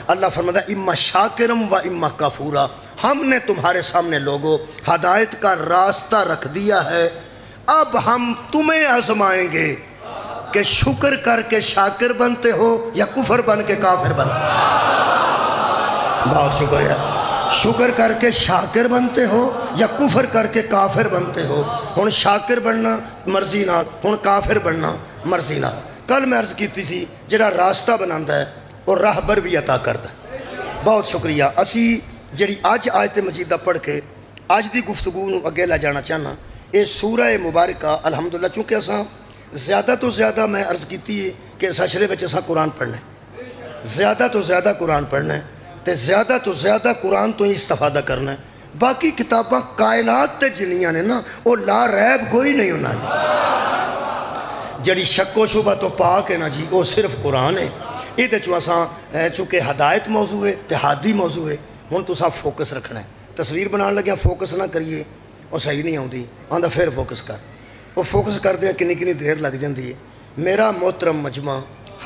اللہ فرماتا ہے اما شاکرم و اما کفورا، ہم نے تمہارے سامنے لوگوں ہدایت کا راستہ رکھ دیا ہے، اب ہم تمہیں آزمائیں گے کہ شکر کر کے شاکر بنتے ہو یا کفر بن کے کافر بنتے ہو۔ بہت شکریہ۔ شکر کر کے شاکر بنتے ہو یا کفر کر کے کافر بنتے ہو؟ ہن شاکر بننا مرضی نال، ہن کافر بننا مرضی نال۔ کل میں عرض کیتی سی جڑا راستہ بناتا ہے اور راہبر بھی عطا کرتا ہے۔ بہت شکریہ۔ اسی جڑی اج آیت مجیدہ پڑھ کے اج دی گفتگو نو اگے لے جانا چاہنا، اے سورہ مبارکہ الحمدللہ چونکہ اساں زیادہ تو زیادہ میں عرض کیتی ہے کہ اس اشرے وچ اساں قرآن پڑھنا ہے، زیادہ تو زیادہ قرآن پڑھنا ہے تے زیادہ تو زیادہ قرآن تو ہی استفادہ کرنا ہے۔ باقی کتاباں کائنات تے جنیاں نے نا وہ لا ریب کوئی نہیں ہونا جڑی شک و شبہ تو پاک ہے نا جی، وہ صرف قرآن ہے۔ یہ چو اساں چونکہ ہدایت موضوع ہے تے ہادی موضوع ہے، ہن تساں فوکس رکھنا ہے۔ تصویر بنان لگیا فوکس نہ کریے، وہ صحیح نہیں آتی، آندا پھر فوکس کر، وہ فوکس کر دیا کنی کنی دیر لگ جاندی ہے۔ میرا محترم مجمع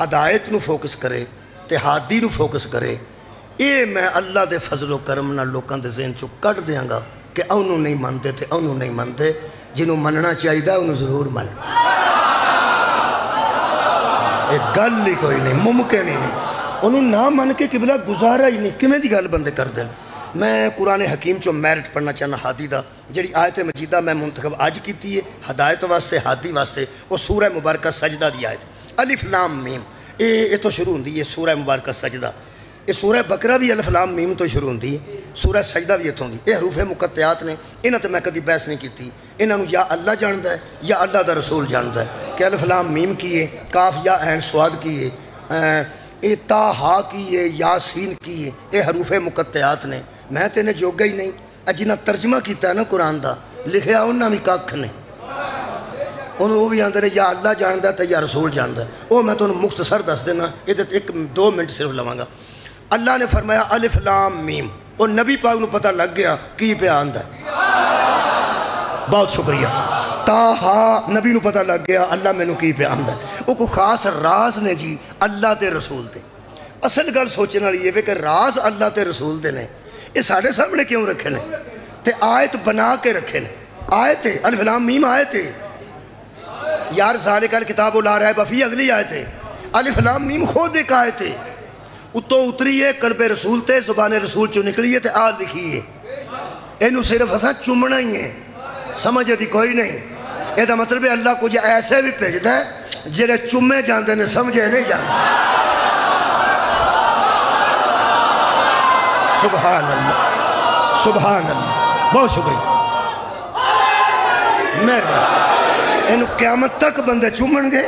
ہدایت نو فوکس کرے تے ہادی نو فوکس کرے، یہ میں اللہ دے فضل و کرم نہ لوکاں دے ذہن چو کٹ دیاں گا کہ انہوں نہیں مندے تے انہوں نہیں مندے، جنہوں مننا چاہیے انہوں ضرور من۔ ایک گل ہی کوئی نہیں، ممکن ہی نہیں، انہوں نہ من کے قبلہ گزارا ہی نہیں، کمیں دی گل بندے کر دیں۔ میں قرآن حکیم چو میرٹ پڑھنا چاہنا ہادی دا، جڑی آیت مجیدہ میں منتخب آج کیتی ہے ہدایت واسطے ہادی واسطے، وہ سورہ مبارکہ سجدہ دی آیت الف لام میم، یہ تو شروع ہوندی ہے سورہ مبارکہ سجدہ۔ یہ سورہ بقرہ بھی الف لام میم تو شروع ہوندی ہے، سورہ سجدہ بھی اتوں دی۔ یہ حروف مقطعات نے، انہاں تے میں کدی بحث نہیں کیتی، انہاں نو یا اللہ جاندا ہے یا اللہ دا رسول جاندا ہے کہ الف لام میم کی ہے، کاف یا عین صاد کی ہے، اے تا ہا کی ہے، یاسین کی ہے، یہ حروف مقطعات نے۔ میں تے نے جوگا ہی نہیں، جنہاں ترجمہ کیتا ہے نا قرآن دا، لکھیا انہاں بھی ککھ نہیں، انہوں وہ بھی آندے نے یا اللہ جاندا ہے یا رسول جاندا ہے۔ وہ میں تو مختصر دس دینا، یہ ایک دو منٹ صرف لواں گا۔ اللہ نے فرمایا الف لام میم، اور نبی پاک نو پتہ لگ گیا کی پہ آندا ہے۔ بہت شکریہ۔ تاہا نبی نو پتہ لگ گیا اللہ میں نو کی پہ آندا ہے۔ وہ کوئی خاص راز نے جی اللہ تے رسول تے۔ اصل گل سوچنے والی یہ کہ راز اللہ تے رسول دے نے، یہ ساڑھے سامنے کیوں رکھے نے تے آیت بنا کے رکھے نے۔ آیت ہے الف لام میم، آیت ہے یار ذالک الکتاب لا ریب فیہ، اگلی آیت ہے الف لام میم خود ایک آیت ہے، اتو اتری ہے قلب رسول تے، زبان رسول چو نکلی ہے تے آل لکھی ہے۔ اینو صرف اساں چمنا ہی ہے، سمجھ دی کوئی نہیں۔ یہ دا مطلب ہے اللہ کچھ ایسے بھی بھیجدا ہے جڑے چمے جاندے نے سمجھے نہیں جاندے۔ سبحان اللہ، سبحان اللہ، بہت شکریہ، مہربانی۔ اینو قیامت تک بندے چومن گے،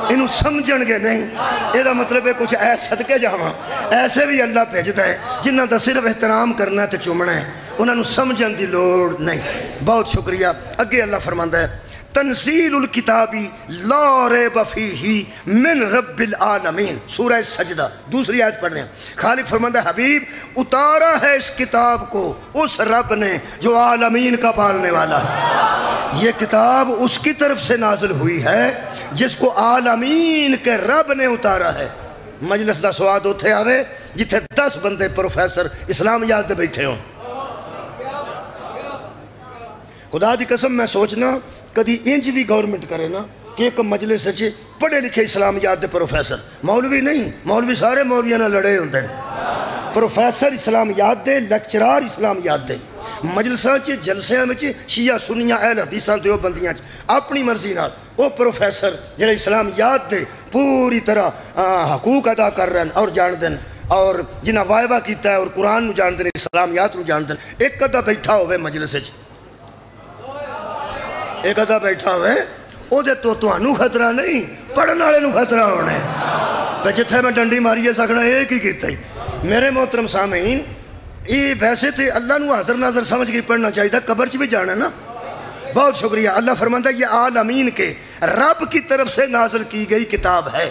اینو سمجھن گے نہیں۔ یہ دا مطلب ہے کچھ ایسے صدقے جاواں ایسے بھی اللہ بھیجدا ہے جنہاں دا صرف احترام کرنا ہے تے چومنا ہے، انہاں نو سمجھن دی لوڑ نہیں۔ بہت شکریہ۔ اگے اللہ فرماندا ہے تنزیل الکتاب لا ریب فیہ من رب العالمین، سورہ سجدہ دوسری آیت پڑھ رہے ہیں۔ خالق فرماندا ہے حبیب اتارا ہے اس کتاب کو اس رب نے جو عالمین کا پالنے والا ہے۔ یہ کتاب اس کی طرف سے نازل ہوئی ہے جس کو عالمین کے رب نے اتارا ہے۔ مجلس دا سواد اتھے آوے جتھے 10 بندے پروفیسر اسلامیات دے بیٹھے ہوں۔ خدا دی قسم میں سوچنا کدی انج بھی گورنمنٹ کرے نا کہ ایک مجلس سچے پڑھے لکھے اسلامیات دے پروفیسر، مولوی نہیں، مولوی سارے مولیاں نہ لڑے ہوندے ہیں، پروفیسر اسلامیات دے، لیکچرار اسلامیات دے، مجلساں چے جلسیاں میں چے شیعہ سنیاں اہل حدیثاں دیوبندیاں چے اپنی مرضی نال وہ پروفیسر جڑے اسلامیات دے پوری طرح حقوق ادا کر رہے ہیں اور جان دیں، اور جنہاں وائبہ کیتا ہے اور قرآن نو جان دیں، اسلامیات نو جان دیں، ایک قدہ بیٹھا ہوئے مجلس چ، ایک قدہ بیٹھا ہوئے او دے تو انو خطرہ نہیں، پڑھن والے نو خطرہ ہونے پہ جتھے میں ڈنڈی ماری سکنا ایک ہی کیتا ہی۔ میرے محترم سامعین، یہ ویسے تھے اللہ نو حاضر ناظر سمجھ کے پڑھنا چاہیے تھا، قبر چ بھی جانا نا۔ بہت شکریہ۔ اللہ فرماتا ہے یہ عالمین کے رب کی طرف سے نازل کی گئی کتاب ہے۔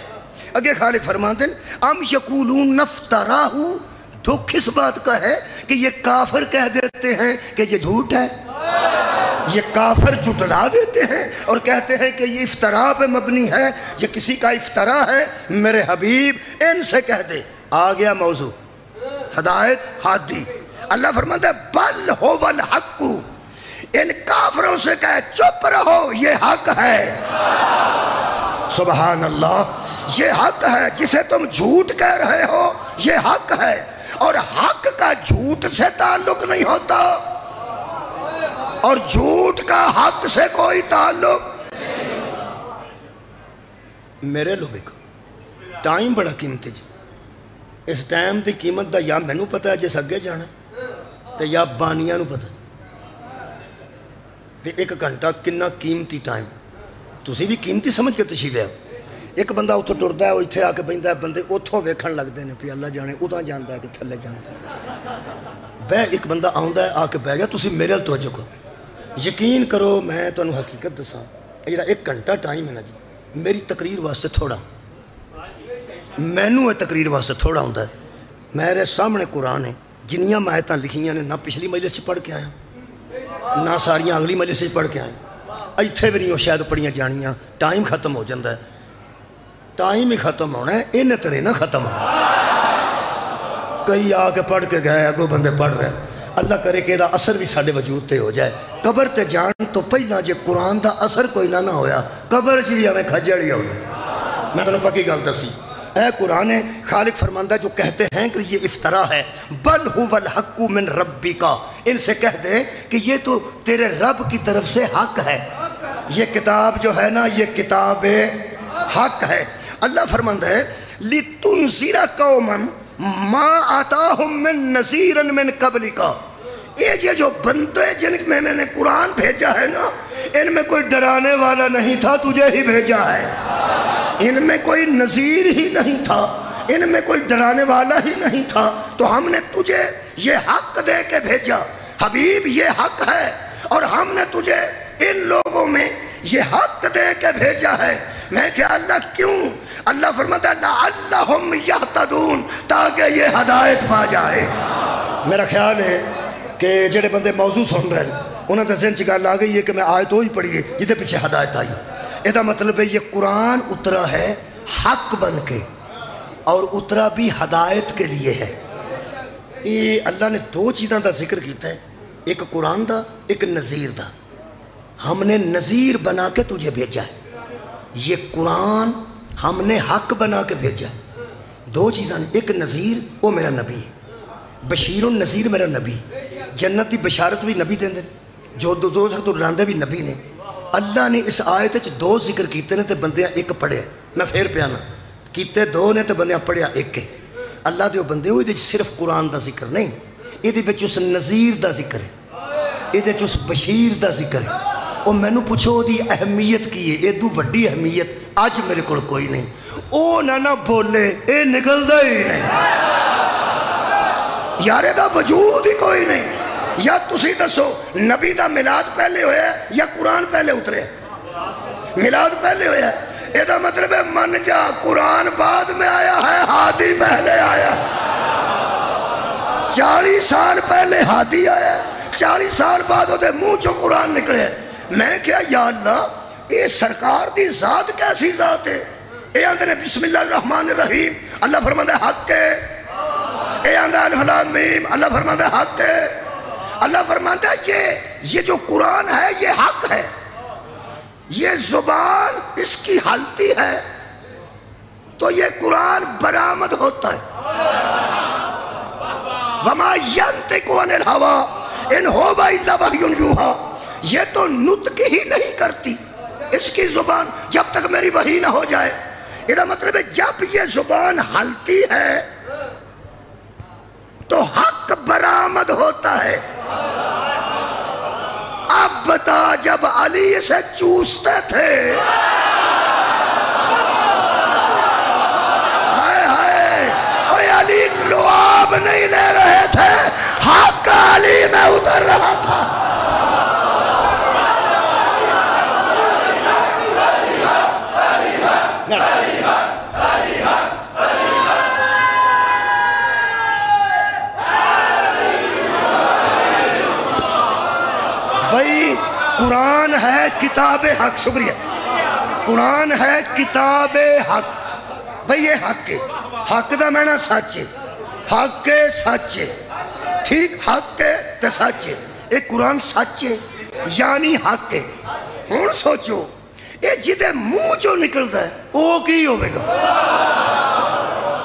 اگے خالق فرماتے ہیں ام یقولون نفتراہ، دکھ اس بات کا ہے کہ یہ کافر کہہ دیتے ہیں کہ یہ جھوٹ ہے، یہ کافر جھٹلا دیتے ہیں اور کہتے ہیں کہ یہ افتراء پہ مبنی ہے، یہ کسی کا افتراء ہے۔ میرے حبیب ان سے کہہ دے، آ گیا موضوع، ہدایت ہادی. اللہ فرماتا ہے بل هو الحق، ان کافروں سے کہے چپ رہو یہ حق ہے. سبحان اللہ، یہ حق ہے. جسے تم جھوٹ کہہ رہے ہو یہ حق ہے، اور حق کا جھوٹ سے تعلق نہیں ہوتا، اور جھوٹ کا حق سے کوئی تعلق. میرے لوگ ٹائم بڑا قیمتی جی. اس ٹائم دی قیمت دا یا مینوں پتہ ہے جس اگے جانا تے یا بانیاں نوں پتہ تے ایک گھنٹہ کنا قیمتی ٹائم. تسی بھی قیمتی سمجھ کے تشریف لے آؤ. ایک بندہ اتھوں ٹردا ہے، وہ اتھے آ کے بہندا ہے، بندے اتھوں ویکھن لگدے نے پی اللہ جانے اداں جاندا ہے کہ تھلے جاندا ہے. بہ ایک بندہ آوندا ہے، آ کے بہ گیا. تسی میرے ال توجہ کرو، یقین کرو میں تانوں حقیقت دساں، یہ جڑا ایک گھنٹہ ٹائم ہے نا جی، میری تقریر واسطے تھوڑا، مینوں تقریر واسطے تھوڑا ہوندا ہے. میرے سامنے قرآن ہے، جنیاں میں آیتاں لکھیاں نے نہ پچھلی مجلس سے پڑھ کے آیا نہ ساریاں اگلی مجلس سے پڑھ کے آئے. ایتھے بھی نہیں شاید پڑھیاں جانیاں. ٹائم ختم ہو جاتا ہے، ٹائم ہی ختم ہونا ہے، انہیں ترے نہ ختم ہونا. کئی آ کے پڑھ کے گئے، اگوں بندے پڑھ رہے ہیں. اللہ کرے کہ دا اثر بھی ساڑھے وجود تے ہو جائے. قبر تے جان تو پہلا جے قرآن دا اثر کوئی نہ ہویا، قبر چ بھی ہمیں کھجڑ ہی ہوگی. میں تمہیں پکی گل دسی، اے قرآن خالق فرماندہ جو کہتے ہیں کہ یہ افطرا ہے، بل هو الحق من ربک، ان سے کہہ دے کہ یہ تو تیرے رب کی طرف سے حق ہے. یہ کتاب جو ہے نا، یہ کتاب حق ہے. اللہ فرماندہ ہے لِتُنْذِرَ قَوْمًا مَا آتَاهُم مِّن نَذِيرٍ مِّن قَبْلِكَ. یہ جو بندے جن میں نے قرآن بھیجا ہے نا، ان میں کوئی ڈرانے والا نہیں تھا، تجھے ہی بھیجا ہے. ان میں کوئی نذیر ہی نہیں تھا، ان میں کوئی ڈرانے والا ہی نہیں تھا، تو ہم نے تجھے یہ حق دے کے بھیجا. حبیب یہ حق ہے، اور ہم نے تجھے ان لوگوں میں یہ حق دے کے بھیجا ہے. میں کہ اللہ کیوں؟ اللہ فرماتا ہے لَعَلَّهُمْ يَهْتَدُونَ، تاکہ یہ ہدایت پا جائے. میرا خیال ہے کہ جڑے بندے موضوع سن رہے ہیں انہوں نے ذہن چ گل آ گئی ہے کہ میں آیت وہی پڑھی ہے جہدے پیچھے ہدایت آئی. یہ مطلب ہے یہ قرآن اترا ہے حق بن کے، اور اترا بھی ہدایت کے لیے ہے. یہ اللہ نے دو چیزاں دا ذکر کیتا ہے، ایک قرآن دا، ایک نذیر دا. ہم نے نذیر بنا کے تجھے بھیجا ہے، یہ قرآن ہم نے حق بنا کے بھیجا ہے. دو چیزاں، ایک نذیر وہ میرا نبی ہے، بشیر النذیر میرا نبی، جنت کی بشارت بھی نبی دیں دے، جو دوزخ تو ڈراندے بھی نبی نے. اللہ نے اس آیت وچ دو ذکر کیتے نے تے بندیاں ایک پڑھیا. میں پھر پیانا کیتے دو نے تے بندیاں پڑھیا ایک ہے. اللہ دے بندے ہوئے صرف قرآن دا ذکر نہیں، یہ اس نذیر دا ذکر ہے، یہ اس بشیر دا ذکر ہے. اور میں نے پوچھو دی اہمیت کی ہے، یہ دو وڈی اہمیت آج میرے کو کوئی نہیں. او نہ بولے اے نکل دا ہی نہیں یارے، دا وجود ہی کوئی نہیں. یا تسی دسو نبی دا میلاد پہلے ہویا ہے یا قرآن پہلے اترے؟ میلاد پہلے ہویا ہے. یہ مطلب ہے من جا قرآن بعد میں آیا ہے، ہادی پہلے آیا. 40 سال پہلے ہادی آیا، 40 سال بعد وہ دے منہ چو قرآن نکلے. میں کیا یا اللہ یہ سرکار دی ذات کیسی ذات ہے؟ اے آندھے نے بسم اللہ الرحمن الرحیم، اللہ فرماندہ حق ہے. اے آندھے الف لام میم، اللہ فرماندہ حق ہے. اللہ فرماتا ہے یہ جو قرآن ہے یہ حق ہے. یہ زبان اس کی حالتی ہے تو یہ قرآن برآمد ہوتا ہے. وَمَا يَنْتِقُ عَنِ الْهَوَىٰ إِنْ هُوَ إِلَّا وَحْيٌ يُوحَىٰ. یہ تو نطق ہی نہیں کرتی اس کی زبان جب تک میری وحی نہ ہو جائے. یہ مطلب ہے جب یہ زبان ہلتی ہے تو حق برآمد ہوتا ہے. اب بتا جب علی سے چوستے تھے، ہائے ہائے، اوہ علی لعاب نہیں لے رہے تھے، حق علی میں اتر رہا تھا. بھائی قرآن ہے کتاب حق. شکریہ. قرآن ہے کتاب حق. بھائی یہ حق ہے، حق دا معنی سچ ہے. حق کے سچے، ٹھیک، حق کے تے سچے، ایک قرآن سچے یعنی حق کے۔ ہون سوچو اے جدے منہ جو نکلتا ہے وہ کی ہوئے گا؟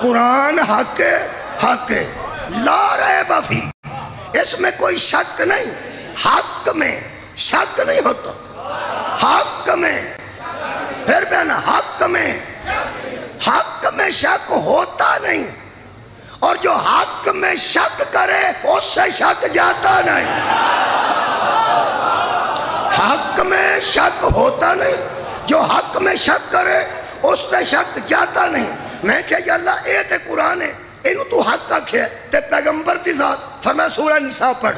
قرآن حق کے، حق کے، لا ریب فی، اس میں کوئی شک نہیں، حق میں شک نہیں ہوتا، حق میں، پھر بہنا حق میں شک ہوتا نہیں، اور جو حق میں شک کرے اس سے شک جاتا نہیں۔ حق میں شک ہوتا نہیں، جو حق میں شک کرے اس سے شک جاتا نہیں۔ میں کہ یا اللہ اے تے قرآن ہے، اینو تو حق آکھے تے پیغمبر دی ذات، فرمایا سورہ نساء پڑھ۔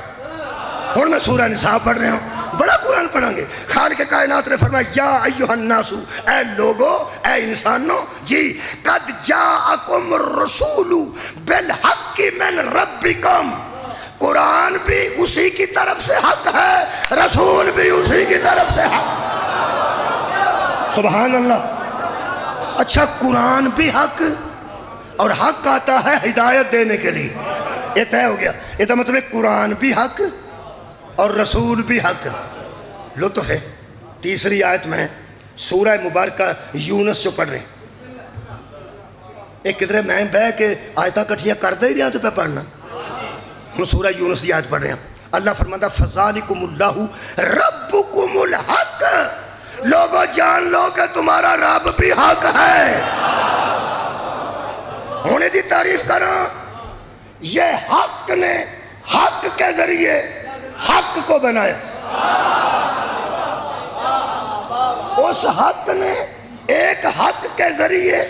ہن میں سورہ نساء پڑھ رہا ہوں، بڑا قرآن پڑھیں گے۔ خالق کائنات نے فرمایا یا ایھا الناس، اے لوگو، اے انسانوں، جی قد جاءکم الرسول بالحق من ربکم، قرآن بھی اسی کی طرف سے حق ہے، رسول بھی اسی کی طرف سے حق۔ سبحان اللہ۔ اچھا قرآن بھی حق، اور حق آتا ہے ہدایت دینے کے لیے، یہ طے ہو گیا۔ یہ تو مطلب قرآن بھی حق اور رسول بھی حق۔ لطف ہے تیسری آیت میں سورہ مبارکہ یونس جو پڑھ رہے ہیں، ایک کدھر میں بہ کے آیتاں کٹھیاں کردے ہی رہا تو پہ پڑھنا۔ ہم سورہ یونس کی آیت پڑھ رہے ہیں، اللہ فرماتا فَذَلِكُمُ اللَّهُ رَبُّكُمُ الْحَقِّ، لوگوں جان لو کہ تمہارا رب بھی حق ہے۔ ہونے دی تعریف کروں، یہ حق نے حق کے ذریعے حق کو بنایا، اس حق نے ایک حق کے ذریعے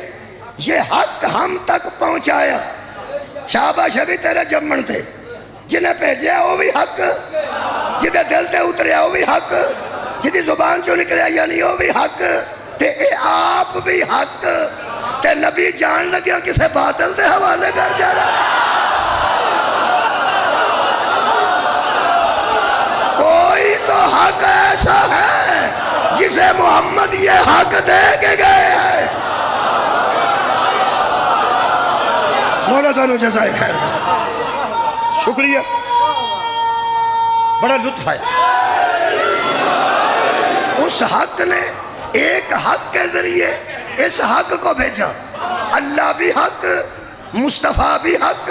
یہ حق ہم تک پہنچایا۔ شاباش بھی تیرے جمن تھے، جنہیں بھیجیا وہ بھی حق، جدے دل تے اتریا وہ بھی حق، جدی زبان چو نکلیا یعنی وہ بھی حق، تے اے آپ بھی حق، تے نبی جان لگیا کسے باطل دے حوالے کر جانا۔ کوئی تو حق ایسا ہے جسے محمد یہ حق دے کے گئے ہیں۔ مولا دانو جزائے خیر دے، شکریہ، بڑا لطف آیا۔ اس حق نے ایک حق کے ذریعے اس حق کو بھیجا۔ اللہ بھی حق، مصطفیٰ بھی حق،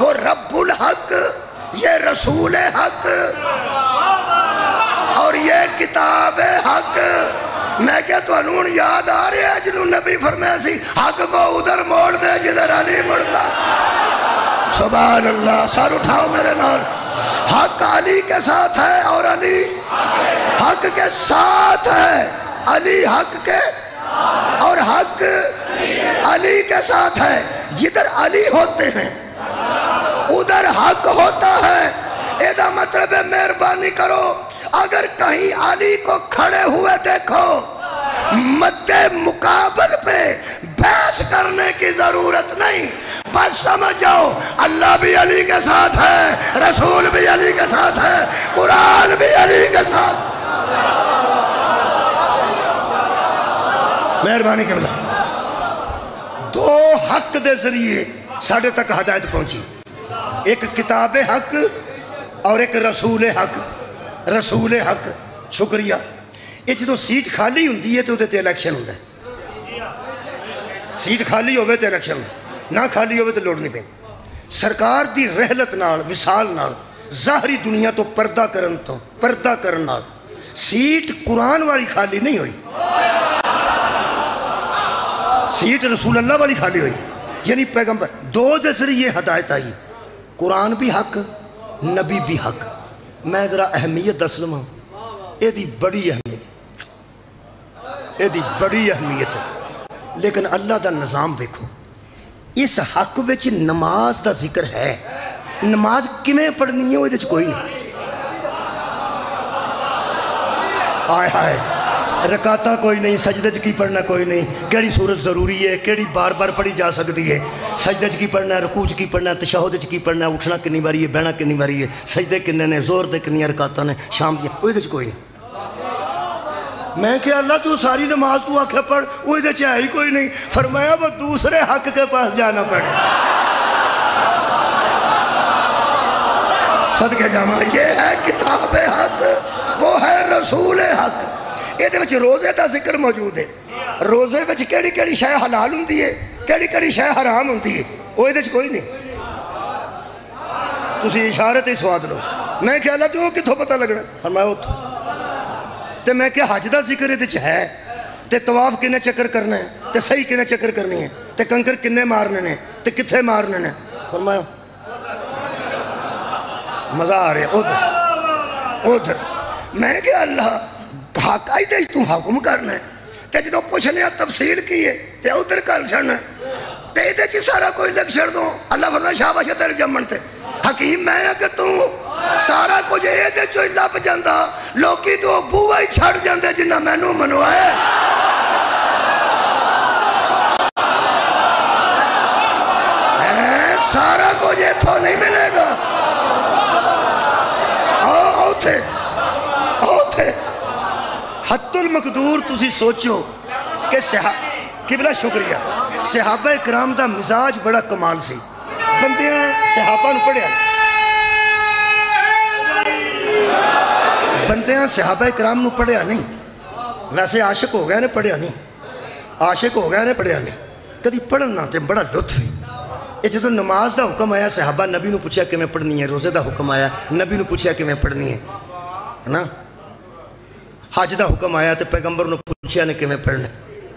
وہ رب الحق، یہ رسول حق، اور یہ کتاب حق۔ میں کیا تو انہوں یاد آ رہے ہیں جنہوں نبی فرمایا سی حق کو ادھر موڑ دے جدھر علی مڑتا۔ سبحان اللہ، سر اٹھاؤ میرے نال۔ حق علی کے ساتھ ہے اور علی حق کے ساتھ ہے، علی حق کے اور حق علی کے ساتھ ہے۔ جدھر علی ہوتے ہیں ادھر حق ہوتا ہے۔ ایدہ مطلب ہے مہربانی کرو، اگر کہیں علی کو کھڑے ہوئے دیکھو مد مقابل پہ بحث کرنے کی ضرورت نہیں، بس سمجھ جاؤ اللہ بھی علی کے ساتھ ہے، رسول بھی علی کے ساتھ ہے، قرآن بھی علی کے ساتھ۔ مہربانی کے بلا دو حق دے ذریعے ساڑھے تک ہدایت پہنچی، ایک کتاب حق اور ایک رسول حق۔ رسول حق، شکریہ۔ یہ جدو سیٹ خالی ہوندی ہے تو تے الیکشن ہوندہ ہے، سیٹ خالی ہوئے تو الیکشن ہوندہ ہے، نہ خالی ہوئے تو لوڑ نہیں پہ۔ سرکار دی رحلت نال، وصال نال، ظاہری دنیا تو پردہ کرن نال سیٹ قرآن والی خالی نہیں ہوئی، سیٹ رسول اللہ والی خالی ہوئی، یعنی پیغمبر دو دے ذریعے ہدایت آئی، قرآن بھی حق، نبی بھی حق۔ میں ذرا اہمیت دس لوں، یہ دی بڑی اہمیت، یہ دی بڑی اہمیت ہے، لیکن اللہ دا نظام دیکھو، اس حق وچ نماز دا ذکر ہے، نماز کمیں پڑھنی ہے وہ دے کوئی نہیں۔ آئے ہائے رکعتاں کوئی نہیں، سجدے کی پڑھنا کوئی نہیں، کیڑی صورت ضروری ہے، کیڑی بار بار پڑھی جا سکتی ہے، سجدے کی پڑھنا ہے، رکوع کی پڑھنا ہے، تشہد کی پڑھنا ہے، اٹھنا کنی باری ہے، بہنا کنی باری ہے، سجدے کنے نے، زور دے کنی رکعتاں نے، شام دی وہ دے کوئی نہیں۔ میں کہ اللہ تو ساری نماز تو آکھے پڑھ، وہ دے ہے ہی کوئی نہیں، فرمایا وہ دوسرے حق کے پاس جانا پڑے۔ صدقے جاواں یہ ہے کتاب حق، وہ ہے رسول حق۔ یہ دے روزے دا ذکر موجود ہے۔ روزے وچ کیڑی کیڑی شے حلال ہوندی ہے، کیڑی کیڑی شے حرام ہوندی ہے، وہ یہ کوئی نہیں۔ تسی اشارے تے سواد لو۔ میں کیا اللہ تو کتھوں پتہ لگنا؟ فرمایا اتھو تے میں کیا حج دا ذکر یہ ہے تے طواف کنے چکر کرنا ہے تے صحیح کنے چکر کرنی ہے تے کنکر کنے مارنے نے تے کتھے مارنے نے؟ فرمایا مزہ آ رہا ہے ادھر میں کہ اللہ حق آئی تے تو حکم کرنا ہے تے جدو پوچھنے تفصیل کی ہے تے ادھر کر چھڑنا ہے تے ادھر چی سارا کوئی لگ چھڑ دو۔ اللہ فرمایا شاباش تیرے جمن تے حکیم میں ہے کہ تو سارا کچھ ادھر چوئی لب جاندہ لوکی تو بوہ ہی چھڑ جاندے جنہ میں نو منوائے۔ سارا کچھ اتھو نہیں ملے گا۔ آؤ تھے حت المقدور تسی سوچو کہ قبلہ شکریہ صحابہ اکرام دا مزاج بڑا کمال سی۔ بندیاں صحابہ نو پڑھیا بندیاں صحابہ اکرام نو پڑھیا نہیں، ویسے عاشق ہو گیا نے پڑھیا نہیں، عاشق ہو گیا نے پڑھیا نہیں، کدی پڑھنا تے بڑا لطف ہے۔ یہ جدو نماز دا حکم آیا صحابہ نبی نو پوچھا کہ میں پڑھنی ہے، روزے دا حکم آیا نبی نو پوچھا کہ میں پڑھنی ہے نا، حج دا حکم آیا تو پیغمبر نو پوچھا نے کہ میں پڑھنا ہے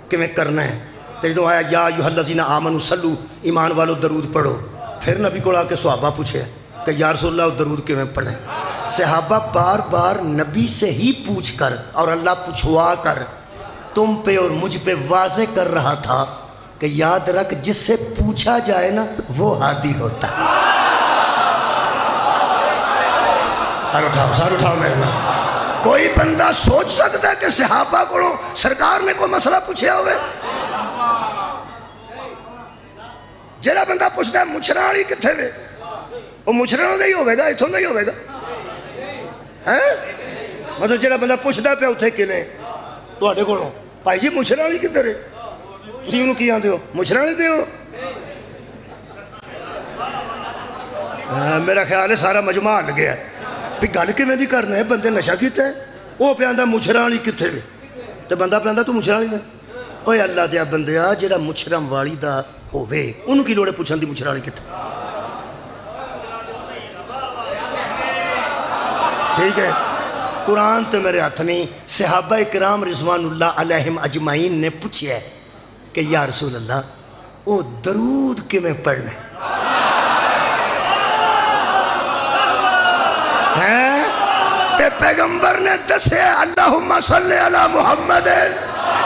کہ میں کرنا ہے، تو جدو آیا یا ایھا الذین آمنوا صلو ایمان والو درود پڑھو، پھر نبی کو آ کے صحابہ پوچھے کہ یا رسول اللہ درود کہ میں پڑھیں۔ صحابہ بار بار نبی سے ہی پوچھ کر اور اللہ پوچھوا کر تم پہ اور مجھ پہ واضح کر رہا تھا کہ یاد رکھ جس سے پوچھا جائے نا وہ ہادی ہوتا ہے۔ سار اٹھاؤ میرے نام۔ کوئی بندہ سوچ سکتا ہے کہ صحابہ کو سرکار نے کوئی مسئلہ پوچھے ہوئے؟ جڑا بندہ پوچھتا ہے مچھران والی کتھے وے، وہ مچھرانوں دے ہی ہوئے گا، اتھوں دے ہی ہوئے گا۔ مطلب جڑا بندہ پوچھتا پہ اتھے کلیں تو آٹے کھولو بھائی جی مچھران والی کدھر ہے، تسی انہوں کی آن دے ہو مچھران والی دے ہو۔ میرا خیال ہے سارا مجمع لگ گیا ہے بھی گل کے میں دی کرنا ہے، بندے نشہ کیتا ہے وہ پہ آندہ مچھران والی کتھے وے، تو بندہ پہ آندہ تو مچھران والی دے۔ اوہ اللہ دیا بندیا جڑا مچھران والی دا ہووے انہوں کی لوڑے پوچھان دی مچھران والی کتھے، ٹھیک ہے۔ قرآن تو میرے ہاتھ نہیں، صحابہ اکرام رضوان اللہ علیہم اجمعین نے پوچھے کہ یا رسول اللہ وہ درود کے میں پڑھنا ہے، تے پیغمبر نے دسے اللہم صلی علی محمد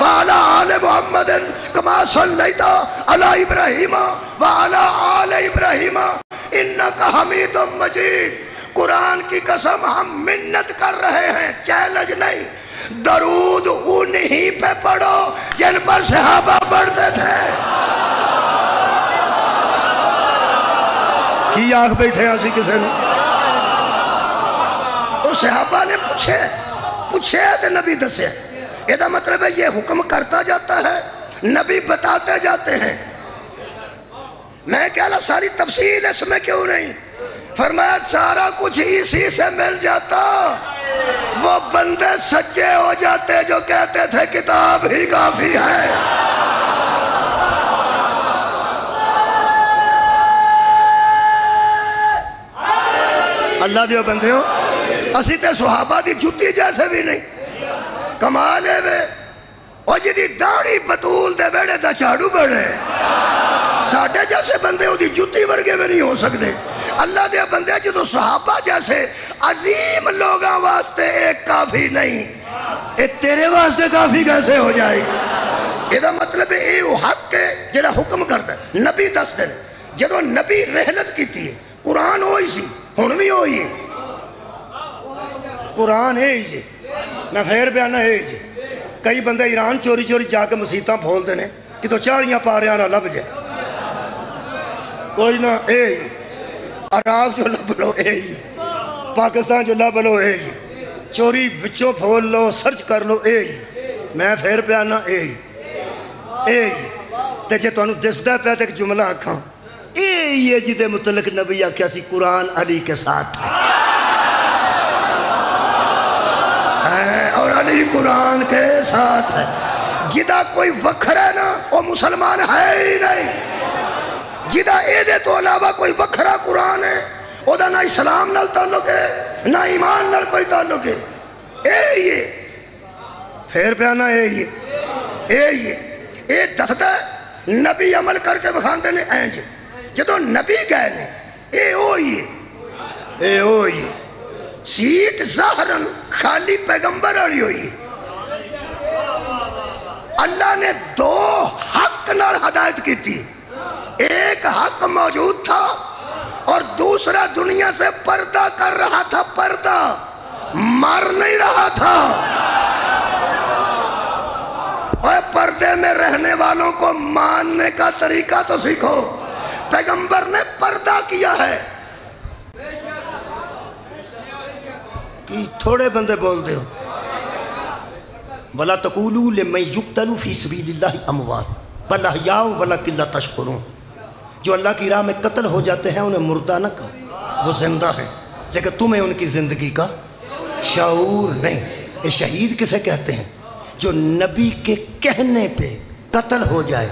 وعلی آل محمد کما صلیت علی ابراہیم وعلی آل ابراہیم انکا حمید مجید۔ قرآن کی قسم ہم منت کر رہے ہیں، چیلنج نہیں، درود انہی پہ پڑھو جن پر صحابہ پڑھتے تھے۔ کی آنکھ بیٹھے ہیں کسی نے؟ تو صحابہ نے پوچھے تو نبی دسے، یہ دا مطلب ہے یہ حکم کرتا جاتا ہے، نبی بتاتے جاتے ہیں۔ میں کہہ لہا ساری تفصیل اس میں کیوں نہیں؟ فرمایا سارا کچھ اسی سے مل جاتا، وہ بندے سچے ہو جاتے جو کہتے تھے کتاب ہی کافی ہے۔ اللہ دیو بندے ہو اسی تے صحابہ دی جتی جیسے بھی نہیں، کمالے وے او جی دی داڑھی بطول دے بیڑے دا چاڑو بڑے ساڑھے جیسے بندے ہو دی جتی ورگے میں نہیں ہو سکتے۔ اللہ دے بندے جو صحابہ جیسے عظیم لوگاں واسطے ایک کافی نہیں، ایک تیرے واسطے کافی کیسے ہو جائے گی؟ یہ مطلب ہے یہ حق ہے جڑا حکم کرتا ہے، نبی دس دن جدو نبی رحلت کی تھی قرآن ہوئی سی ہون بھی ہوئی ہے، قرآن ہے جی میں خیر بیانہ ہے جی۔ کئی بندے ایران چوری چوری جا کے مسیطاں پھول دینے کہ تو چاڑیاں پا رہے ہیں لب جائے کوئی نہ اے جی، عراق جو لب لو اے جی، پاکستان جو لب لو اے جی، چوری وچوں پھول لو سرچ کر لو اے جی، میں پھر بیانہ اے جی اے جی۔ تے جے تو انہوں دسدہ پہ تک جملہ کھاں اے جی دے متعلق نبی آکھیا سی قرآن علی کے ساتھ ہے۔ وہی قرآن کے ساتھ ہے. جدا کوئی وکھرا نا وہ مسلمان ہے ہی نہیں. جدا ایدے تو علاوہ کوئی وکھرا قرآن ہے او دا نہ اسلام نال تعلق ہے نہ ایمان نال کوئی تعلق ہے. یہ پھر پیانا یہ دستا ہے نبی عمل کر کے بکھاندے نے اینج جدو نبی گئے نے اے ہوئی سیٹ ظاہرن خالی پیغمبر والی ہوئی. اللہ نے دو حق نال ہدایت کی تھی. ایک حق موجود تھا اور دوسرا دنیا سے پردہ کر رہا تھا. پردہ مر نہیں رہا تھا. اور پردے میں رہنے والوں کو ماننے کا طریقہ تو سیکھو. پیغمبر نے پردہ کیا ہے. کہ تھوڑے بندے بول دے ہو وَلَا تَقُولُوا لِمَنْ يُقْتَلُ فِي سَبِيلِ اللَّهِ أَمْوَاتٌ بَلْ أَحْيَاءٌ وَلَكِنْ لَا تَشْعُرُونَ. جو اللہ کی راہ میں قتل ہو جاتے ہیں انہیں مردہ نہ کہو، وہ زندہ ہیں، لیکن تمہیں ان کی زندگی کا شعور نہیں. یہ شہید کسے کہتے ہیں؟ جو نبی کے کہنے پہ قتل ہو جائے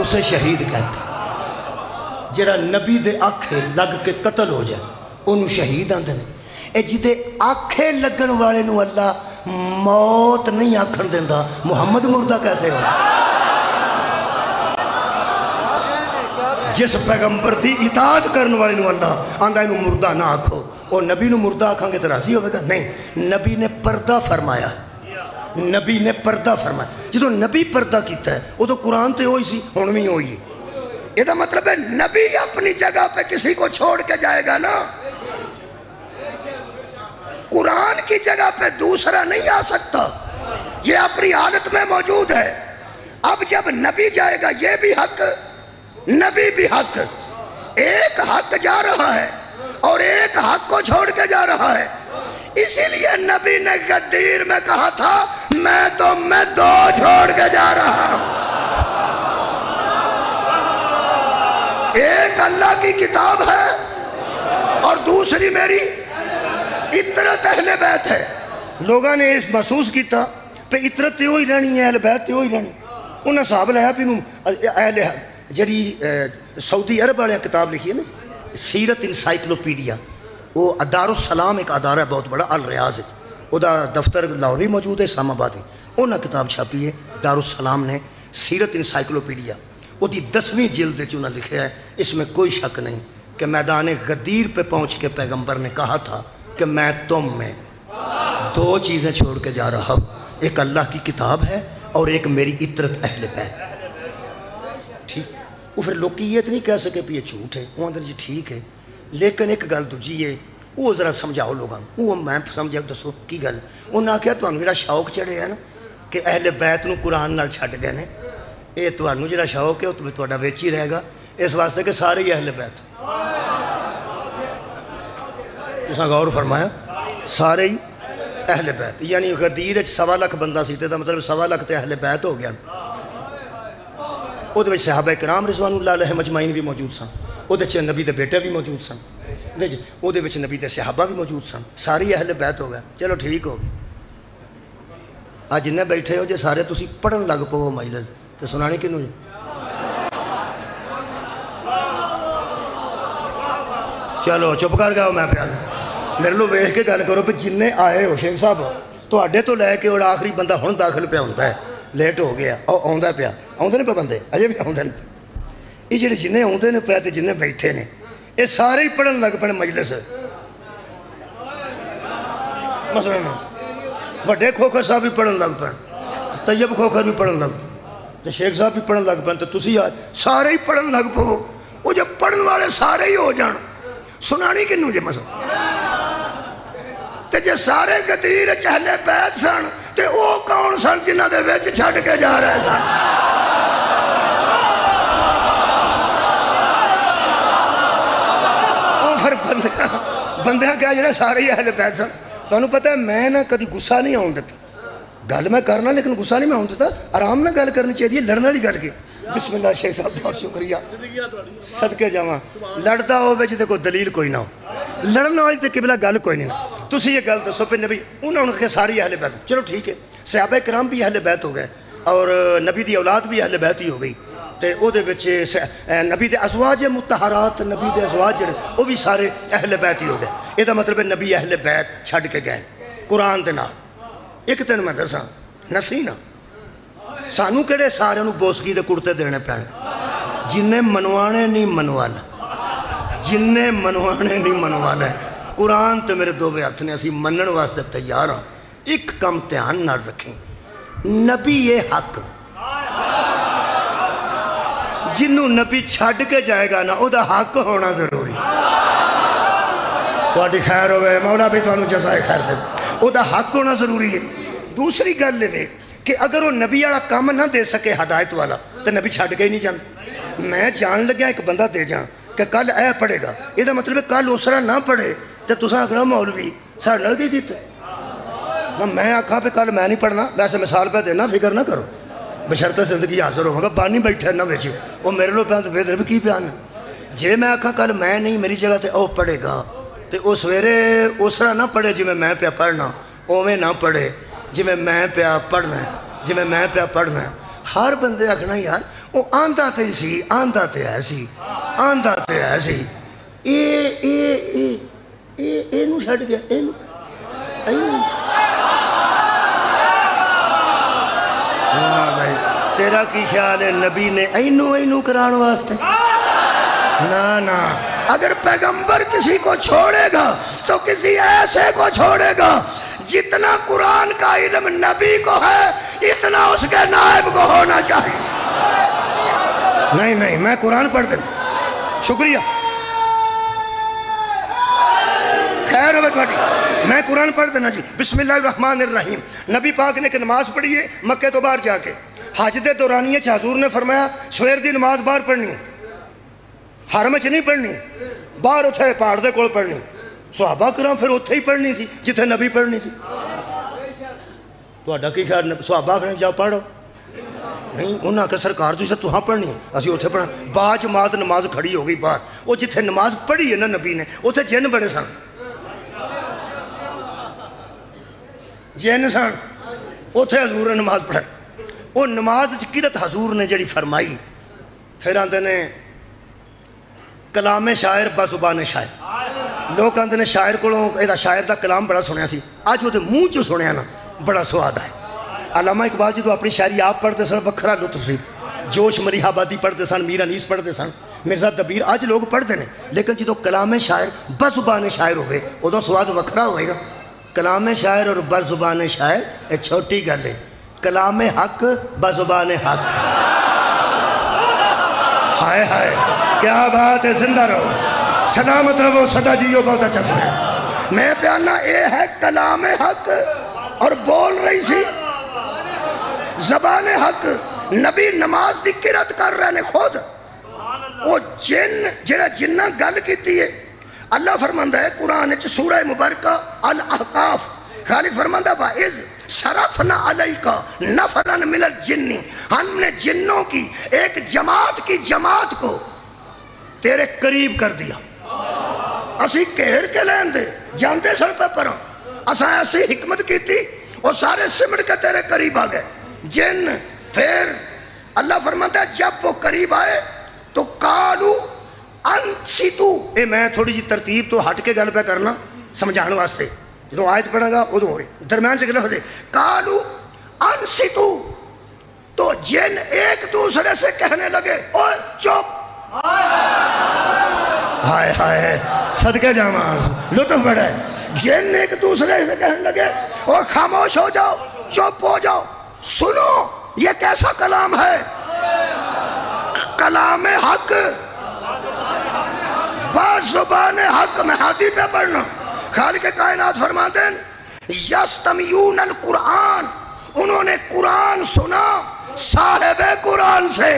اسے شہید کہتے ہیں. جڑا نبی دے آنکھیں لگ کے قتل ہو جائے انہوں شہید آندے ہیں. اے جدے آنکھیں لگن والے نو اللہ موت نہیں آکھن دیندہ، محمد مردہ کیسے ہو؟ جس پیغمبر دی اطاعت کرن والے نو اللہ آندہ انہوں مردہ نہ آکھو. اور نبی نو مردہ آکھاں گے تو راضی ہوئے گا؟ نہیں. نبی نے پردہ فرمایا ہے. نبی نے پردہ فرمایا. جدو نبی پردہ کیتا ہے وہ تو قرآن تے ہوئی سی ہن بھی ہوئی ہے. یہ دا مطلب ہے نبی اپنی جگہ پہ کسی کو چھوڑ کے جائے گا نا. قرآن کی جگہ پہ دوسرا نہیں آ سکتا. یہ اپنی حالت میں موجود ہے. اب جب نبی جائے گا یہ بھی حق نبی بھی حق. ایک حق جا رہا ہے اور ایک حق کو چھوڑ کے جا رہا ہے. اسی لیے نبی نے غدیر میں کہا تھا میں دو چھوڑ کے جا رہا ہوں. ایک اللہ کی کتاب ہے اور دوسری میری اطرت اہل بیت ہے. لوگوں نے اس محسوس کیتا پہ اطرت تے ہوئی رہنی ہے اہل بیت تے ہوئی رہنی. انہیں صاحب لیا پہ اہل جڑی سعودی عرب والے کتاب لکھی ہے نا سیرت انسائکلوپیڈیا، وہ دارالسلام ایک ادارہ ہے بہت بڑا الریاض ہے. وہ دا دفتر لاہوری موجود ہے اسلام آباد. انہیں کتاب چھاپی ہے دارالسلام نے سیرت انسائکلوپیڈیا. وہ دی 10ویں جلد انہوں نے لکھا ہے. اس میں کوئی شک نہیں کہ میدان غدیر پہ پہنچ کے پیغمبر نے کہا تھا کہ میں تم میں دو چیزیں چھوڑ کے جا رہا ہوں. ایک اللہ کی کتاب ہے اور ایک میری اطرت اہل بیت. ٹھیک. وہ پھر لوگ یہ تو نہیں کہہ سکے کہ یہ جھوٹ ہے. وہ اندر جی ٹھیک ہے لیکن ایک گل دوجی ہے وہ ذرا سمجھاؤ لوگوں. وہ میں سمجھا دسو کی گل. انہوں نے کہا تمہیں جڑا شوق چڑھے ہے نا کہ اہل بیت نو قرآن نال چھڈ گئے نے یہ تمہیں جڑا شوق ہے وہ تمہیں ویچ ہی رہے گا اس واسطے کہ سارے ہی اہل بیت. تساں غور فرمایا سارے ہی اہل بیت یعنی غدیر 1.25 لاکھ بندہ سی تے دا مطلب 1.25 لاکھ تے اہل بیت ہو گیا. وہ صحابہ کرام رضوان اللہ علیہ مجمعین بھی موجود سن. وہ نبی دے بیٹے بھی موجود سن. وہ نبی دے صحابہ بھی موجود سن. ساری اہل بیت ہو گیا. چلو ٹھیک ہو گیا. آج جنہیں بیٹھے ہو جے سارے تسی پڑھن لگ پو مجلس تو سنانی کنوں جی. چلو چپ کر گیا میں پیال میرے لو ویخ کے گل کرو پہ جنہیں آئے ہو شیخ صاحب تو اڈے تو لے کے اور آخری بندہ ہن داخل پہ ہوتا ہے لیٹ ہو گیا اور آندا پیا آندے نے پہ بندے اجے بھی آندے نے. یہ جڑے جنہیں آندے نے پہ تے جنہیں بیٹھے نے یہ سارے ہی پڑھن لگ پے مجلس. مثلا وڈے کھوکھر صاحب بھی پڑھن لگ پے طیب کھوکھر بھی پڑھن لگ پے شیخ صاحب بھی پڑھن لگ پے تو تسی سارے ہی پڑھن لگ پو. وہ جب پڑھن والے سارے ہی ہو جان سنانی کنوں جے مثلا تے جے سارے غدیر اہل بیت سن تے او کون سن جنہ دے وچ چھڈ کے جا رہے سن. او پھر بندیاں کیا جڑے سارے ہی اہل بیت سن. تانوں پتہ ہے میں نہ کدی غصہ نہیں آن دیتا. گل میں کرنا لیکن غصہ نہیں میں آن دیتا. آرام نہ گل کرنی چاہیے لڑنے والی گل کے. بسم اللہ شیخ صاحب بہت شکریہ صدقے جاواں. لڑتا ہو جے کوئی دلیل کوئی نہ ہو لڑن والی تے قبلہ گل کوئی نہیں. تسی یہ گل دسو پہ نبی انہوں نے ساری اہل بیت، چلو ٹھیک ہے صحابہ کرام بھی اہل بیت ہو گئے اور نبی دی اولاد بھی اہل بیت ہی ہو گئی، تے او دے وچ نبی دے ازواج مطہرات، نبی دے ازواج جڑے او بھی سارے اہل بیت ہی ہو گئے۔ یہ دا مطلب ہے نبی اہل بیت چھڈ کے گئے قرآن دے نال۔ ایک تین میں دساں نسی نا سانو کہڑے سارے نو بوسگی دے کرتے دینے پینے، جنہیں منوانے نہیں منوانا، جنہیں منوانے نہیں منوانا ہے۔ قرآن تے میرے دو ہاتھ نے اسی منن واسطے تیار ہوں۔ ایک کم دھیان نہ رکھیں، نبی یہ حق جنوں نبی چھڈ کے جائے گا نا او دا حق ہونا ضروری، تہاڈی خیر ہوئے مولا بھی تانوں جزائے خیر دے، او دا حق ہونا ضروری ہے۔ دوسری گل یہ کہ اگر وہ نبی والا کام نہ دے سکے ہدایت والا تو نبی چھڈ کے ہی نہیں جاندے۔ میں جان لگیا ایک بندہ دے جاں کہ کل اے پڑھے گا، یہ مطلب ہے کل اسرا نہ پڑھے تو تساں آکھنا مولوی ساڈے نال کی کیتے، میں آکھاں پہ کل میں نہیں پڑھنا، ویسے مثال پہ دینا فکر نہ کرو، بشرطِ زندگی حاضر ہوگا بانی بیٹھے نہ ویچے وہ میرے لوگ پیان تو فیدر بھی کی پیان ہے۔ جے میں آکھاں کل میں نہیں میری جگہ تے او پڑھے گا تو او سویرے اسرا نہ پڑھے جی میں پیا پڑھنا، اوویں نہ پڑھے جی میں پیا پڑھنا ہے، جی میں پیا پڑھنا ہے۔ ہر بندے آکھنا یار وہ آندھا تے سی، آندھا تے ایسی، آندھا تے ایسی، اے نو چھڑ گیا، اے نو ہاں بھائی تیرا کی خیال ہے نبی نے اینو کران واسطے؟ نا اگر پیغمبر کسی کو چھوڑے گا تو کسی ایسے کو چھوڑے گا جتنا قرآن کا علم نبی کو ہے اتنا اس کے نائب کو ہونا چاہیے۔ نہیں میں قرآن پڑھ دینا، شکریہ خیر ہوئے تھوڑی، میں قرآن پڑھ دینا جی۔ بسم اللہ الرحمن الرحیم۔ نبی پاک نے کہ نماز پڑھی ہے مکہ تو باہر جا کے، حج دے دورانیے حضور نے فرمایا سویر دی نماز باہر پڑھنی ہے، حرم چ نہیں پڑھنی، باہر اتھے پہاڑ دے کول پڑھنی۔ صحابہ کرام پھر اتھے ہی پڑھنی سی جتھے نبی پڑھنی سی۔ تہاڈا کی خیال صحابہ آکھنے جاؤ پڑھو؟ نہیں، انہاں کہ سرکار تسی تہاں پڑھنی ہے اسی اتھے پڑھنا۔ با جماعت نماز کھڑی ہو گئی باہر، وہ جتھے نماز پڑھی ہے نا نبی نے اتھے جن بڑے سن، جن سن اتھے حضور نے نماز پڑھائی۔ وہ نماز قرت حضور نے جڑی فرمائی، پھر آندے نے کلام شاعر بزبان شاعر، لوگ آندے نے شاعر کو شاعر دا کلام بڑا سنیا سی، آج وہ دے منہ چو سنیا نا بڑا سواد آئے۔ علامہ اقبال جی تو اپنی شاعری آپ پڑھتے سن وکھرا لطف سی، جوش ملیح آبادی پڑھتے سن، میر انیس پڑھتے سن، مرزا دبیر، آج لوگ پڑھتے ہیں، لیکن جدو کلام شاعر بزبان شاعر ہوئے ادو سواد وکھرا ہوئے گا۔ کلام شاعر اور بزبان شاعر ایک چھوٹی گل ہے، کلام حق بزبان حق۔ ہائے ہائے کیا بات ہے، زندہ رہو، سلامت رہو، سدا جیو، بہت اچھا سنے۔ میں پیانا اے ہے کلام حق اور بول رہی سی زبان حق۔ نبی نماز دی قرات کر رہے نے خود، وہ جنہ جنہ گل کیتی ہے۔ اللہ فرماندہ ہے قرآن سورہ مبارکہ الاحقاف، خالق فرماندہ وَإِذْ صَرَفْنَا عَلَيْكَ نَفَرًا مِنَ الْجِنِّ، ہم نے جنوں کی ایک جماعت کو تیرے قریب کر دیا۔ اسی گھیر کے لین دے جاندے سڑ پہ پروں، اساں ایسی حکمت کی تھی وہ سارے سمٹ کے تیرے قریب آ گئے جن۔ پھر اللہ فرماتا ہے جب وہ قریب آئے تو قالو انصتو، اے میں تھوڑی جی ترتیب تو ہٹ کے گل پہ کرنا سمجھان واسطے، جدو آیت پڑھا گا ادو ہو رہی درمیان سے لفظ ہے قالو انصتو، تو جن ایک دوسرے سے کہنے لگے اوے چپ، ہائے ہائے صدقے جاواں لطف بڑھے، جن ایک دوسرے سے کہنے لگے او خاموش ہو جاؤ، چپ ہو جاؤ، سنو یہ کیسا کلام ہے، کلام حق بزبان حق۔ میں ہاتھی پہ پڑھنا، خالق کائنات فرماتے ہیں یستمیعون القرآن، انہوں نے قرآن سنا صاحب قرآن سے،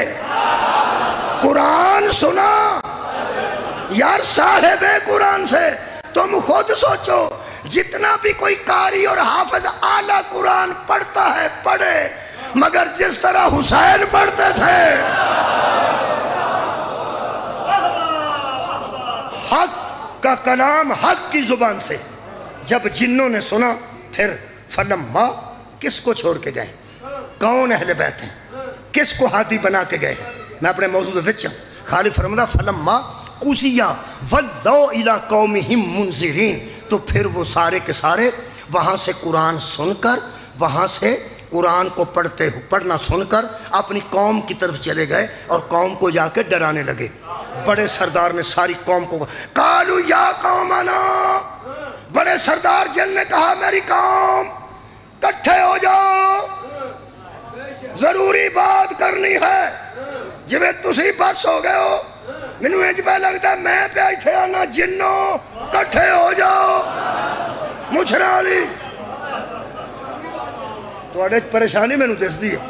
قرآن سنا یار صاحب قرآن سے۔ تم خود سوچو جتنا بھی کوئی قاری اور حافظ اعلیٰ قرآن پڑھتا ہے پڑھے، مگر جس طرح حسین پڑھتے تھے، حق کا کلام حق کی زبان سے، جب جنوں نے سنا پھر فلما کس کو چھوڑ کے گئے؟ کون اہل بیت ہیں؟ کس کو ہادی بنا کے گئے؟ میں اپنے موضوع وچ خالی فرمایا فلما قضیا ولوا الی قومہم منذرین، تو پھر وہ سارے کے سارے وہاں سے قرآن سن کر، وہاں سے قرآن کو پڑھنا سن کر اپنی قوم کی طرف چلے گئے اور قوم کو جا کے ڈرانے لگے۔ بڑے سردار نے ساری قوم کو قالوا یا قومنا، بڑے سردار جن نے کہا میری قوم کٹھے ہو جاؤ، ضروری بات کرنی ہے۔ جب تسی بس ہو گئے ہو، مینوں انج پہ لگتا ہے میں پہ ایتھے آنا، جنوں کٹھے ہو جاؤ، مچھراں والی تواڈے پریشانی مینوں دسدی ہے۔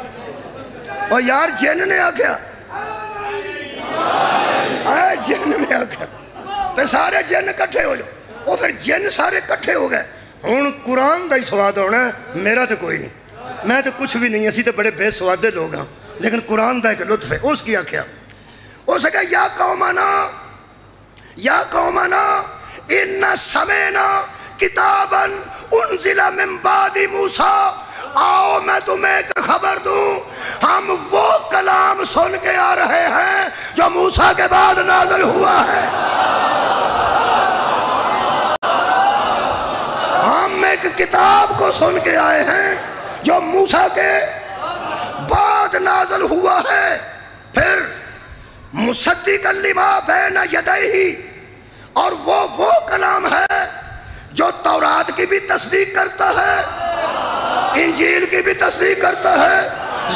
اور یار جن نے آکھیا، جن نے آکھیا تے سارے جن کٹھے ہو جاؤ، وہ پھر جن سارے کٹھے ہو گئے۔ ہن قرآن دا ہی سواد ہونا ہے، میرا تو کوئی نہیں، میں تو کچھ بھی نہیں، اسی تو بڑے بے سوادے لوگ ہیں، لیکن قرآن دا ایک لطف ہے۔ اس کی آکھیا، اس کہا یا قومنا ان سمعنا کتابا انزل من بعد موسیٰ، آؤ میں تمہیں ایک خبر دوں، ہم وہ کلام سن کے آ رہے ہیں جو موسیٰ کے بعد نازل ہوا ہے۔ ہم ایک کتاب کو سن کے آئے ہیں جو موسیٰ کے بعد نازل ہوا ہے، پھر مصدقا لما بین یدیہ، اور وہ کلام ہے جو تورات کی بھی تصدیق کرتا ہے، انجیل کی بھی تصدیق کرتا ہے،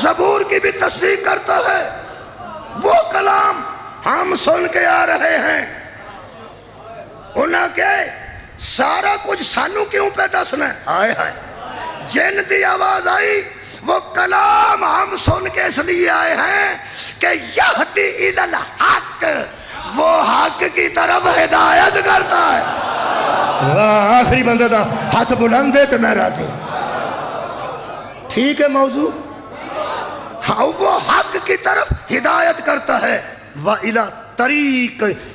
زبور کی بھی تصدیق کرتا ہے۔ وہ کلام ہم سن کے آ رہے ہیں۔ انہاں کہ سارا کچھ سانو کیوں پہ دسنا ہے؟ ہائے ہائے، جن دی آواز آئی وہ کلام ہم سن کے اس لیے آئے ہیں کہ یہدی الی الحق، وہ حق کی طرف ہدایت کرتا ہے۔ آخری بندہ دا ہاتھ بلند ہے تو میں راضی۔ ٹھیک ہے موضوع؟ ہاں، وہ حق کی طرف ہدایت کرتا ہے، وَإِلَى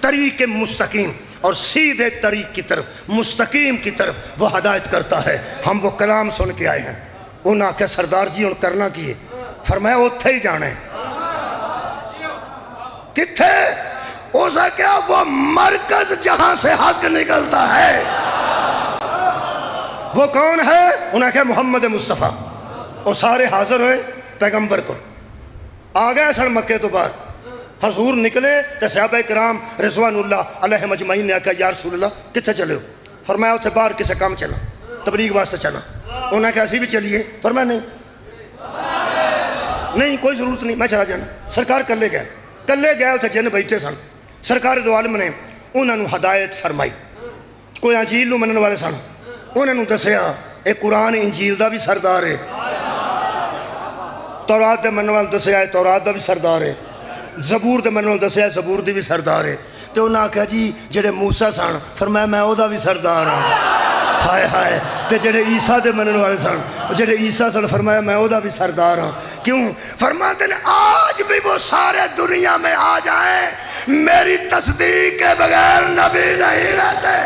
طریق مستقیم، اور سیدھے طریق کی طرف، مستقیم کی طرف وہ ہدایت کرتا ہے۔ ہم وہ کلام سن کے آئے ہیں۔ انہاں کہ سردار جی ان کرنا کیے؟ فرمایا اتھے ہی جانے۔ کتھے؟ اسے کیا وہ مرکز جہاں سے حق نکلتا ہے۔ وہ کون ہے؟ انہاں کہ محمد مصطفیٰ۔ وہ سارے حاضر ہوئے پیغمبر کو، آ گئے سن مکے تو باہر، حضور نکلے تو صحابہ کرام رضوان اللہ علیہ مجمعین نے کہا یا رسول اللہ کتھے چلے ہو؟ فرمایا اتھے باہر کسے کام چلا، تبلیغ واسطے چلا۔ انہاں کہ اسی بھی چلیے؟ فرمایا نہیں کوئی ضرورت نہیں، میں چلا جانا۔ سرکار کلے گئے اتھے جن بیٹھے سن۔ سرکار دو عالم نے انہاں نو ہدایت فرمائی، کوئی انجیل نو منن والے سن، انہاں نو دسیا اے قرآن انجیل دا بھی سردار ہے، تورات دے منن والے دسیا ہے تورات دا بھی سردار ہے، زبور دے منن والے دسیا ہے زبور دی بھی سردار ہے۔ تو انہاں کہا جی جڑے موسیٰ سن، فرمایا میں او دا بھی سردار ہوں۔ ہائے ہائے، تے جڑے عیسیٰ دے منن والے سن، جڑے عیسیٰ سن، فرمایا میں او دا بھی سردار ہوں۔ کیوں؟ فرماتے ہیں آج بھی وہ سارے دنیا میں آ جائیں، میری تصدیق کے بغیر نبی نہیں رہتے۔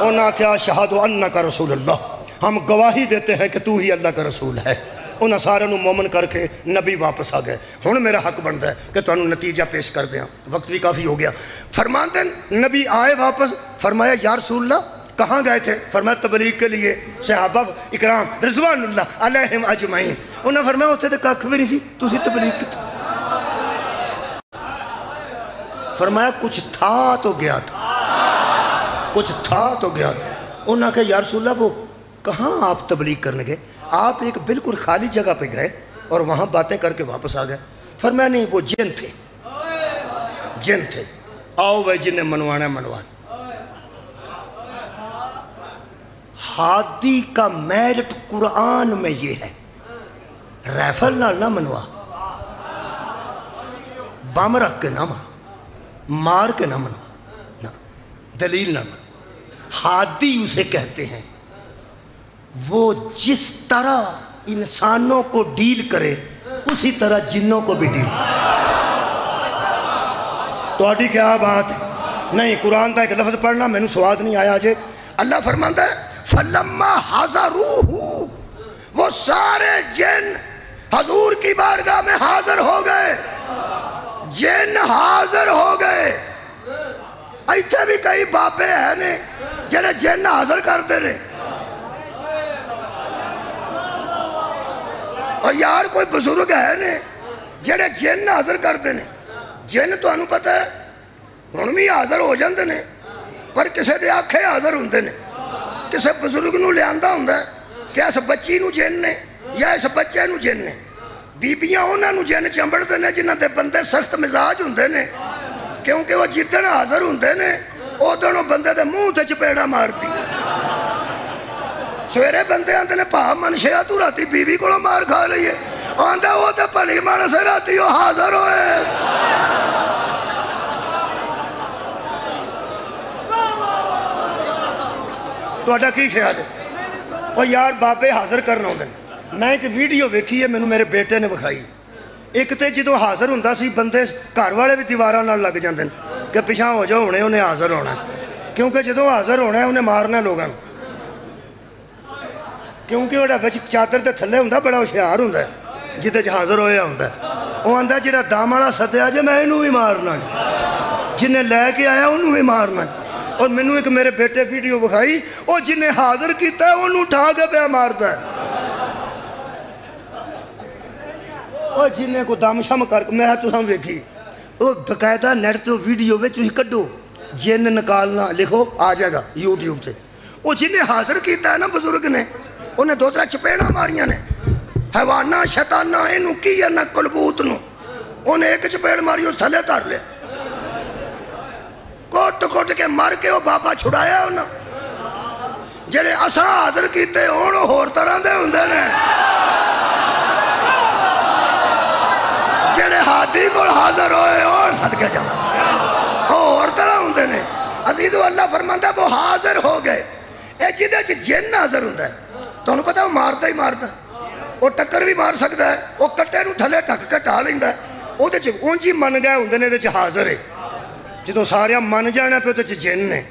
انہاں کیا شہادو انکا رسول اللہ، ہم گواہی دیتے ہیں کہ تو ہی اللہ کا رسول ہے۔ انہاں سارے نو مومن کر کے نبی واپس آ گئے۔ ہن میرا حق بنتا ہے کہ تانوں نتیجہ پیش کر دیاں، وقت بھی کافی ہو گیا۔ فرماتے ہیں نبی آئے واپس، فرمایا یا رسول اللہ کہاں گئے تھے؟ فرمایا تبلیغ کے لیے۔ صحابہ اکرام رضوان اللہ علیہم اجمعین، انہاں فرمایا اتھے تے ککھ بھی نہیں سی، تسی تبلیغ کیتی؟ فرمایا کچھ تھا تو گیا تھا، کچھ تھا تو گیا تھا۔ انہاں کہ یا رسول اللہ وہ کہاں آپ تبلیغ کرنے گئے؟ آپ ایک بالکل خالی جگہ پہ گئے اور وہاں باتیں کر کے واپس آ گئے۔ فرمایا نہیں وہ جن تھے، جن تھے، آؤ وہ جن نے منوانا ہے منوان۔ ہادی کا میرٹ قرآن میں یہ ہے، ریفل نہ منوا، بم رکھ کے نہ مار کے نہ منوا، دلیل نہ منوا۔ ہادی اسے کہتے ہیں وہ جس طرح انسانوں کو ڈیل کرے اسی طرح جنوں کو بھی ڈیل۔ تو آڈی کیا بات ہے؟ نہیں، قرآن کا ایک لفظ پڑھنا میں نے سواد نہیں آیا جے، اللہ فرماتا ہے فلما حضروہ، وہ سارے جن حضور کی بارگاہ میں حاضر ہو گئے، جن حاضر ہو گئے۔ ایتھے بھی کئی بابے ہیں نے جنہیں جن حاضر کر دے رہے، اور یار کوئی بزرگ ہے نے جنہیں جن حاضر کر دے نے۔ جن تو انہوں پتہ ہے ہن بھی حاضر ہو جاندے نے، پر کسے دے آنکھیں حاضر ہوندے نے، کسے بزرگ نو لیاندا ہوندا ہے کہ اس بچی نو جن نے یا اس بچے نو جن نے۔ بیبیاں انہاں نو جن چمبڑ دے نے جنہاں دے بندے سخت مزاج ہوندے نے، کیونکہ وہ جدن حاضر ہوندے نے ادن وہ بندے دے منہ تے چپیڑا مارتی۔ سویرے بندے آندے نے پا منشیا تو راتی بیوی کو مار کھا لئیے، آندہ وہ تے پلی مانس ہے راتی وہ حاضر ہوئے۔ تو اڈا کی خیال ہے؟ اور یار بابے حاضر کرنا ہوندے نے۔ میں ایک ویڈیو ویکھی ہے میں میرے بیٹے نے بکھائی، ایک تے جدو حاضر ہوندہ سی بندے گھر والے بھی دیواراں نال لگ جاندے کہ پیچھے ہو جاؤ انہیں حاضر ہونا، کیونکہ جدو حاضر ہونا ہے انہیں مارنا لوگاں، کیونکہ وہ چادر دے تھلے ہوندہ بڑا ہوشیار ہوندہ ہے جدے حاضر ہویا ہوندہ ہے۔ وہ آندہ جڑا دام والا سدیا جے میں انہوں بھی مارنا، جنہیں لے کے آیا انہوں بھی مارنا۔ اور میں نے ایک میرے بیٹے ویڈیو بکھائی، اور جنہیں حاضر کیتا ہے انہوں اٹھا کے پہ مارتا ہے، اور جنہیں کو دم شم کر کے میں تو ہم ویکھی وہ بقاعدہ نیٹ تو ویڈیو میں تھی کڈو جن نکالنا لکھو آ جائے گا یوٹیوب سے۔ وہ جنہیں حاضر کیتا ہے نا بزرگ نے انہیں دو ترہ چپیڑا ماریاں نے، حیوانہ شیطانہ انہوں کی ہے نا کلبوت نو، انہیں ایک چپیڑ ماری اس تھلے تار لے، کوٹ کوٹ کے مار کے وہ بابا چھڑایا انہوں جڑے اساں حاضر کیتے انہوں ہور طرح دے ہوندے نے، جڑے ہاتھی کو حاضر ہوئے اور صدقے جاؤ اور طرح ہوندے نے۔ عزیز اللہ فرماندہ ہے وہ حاضر ہو گئے۔ اے جدے جن حاضر ہوندہ ہے تو انہوں پتہ ہے وہ مارتا ہی مارتا ہے، وہ ٹکر بھی مار سکتا ہے، وہ کٹے نو تھلے ٹک کے ٹھا لیندہ ہے، وہ دے اونجی من گئے ہوندے نے دے حاضر ہے۔ جدو سارے من جانا پہ دے جن نے،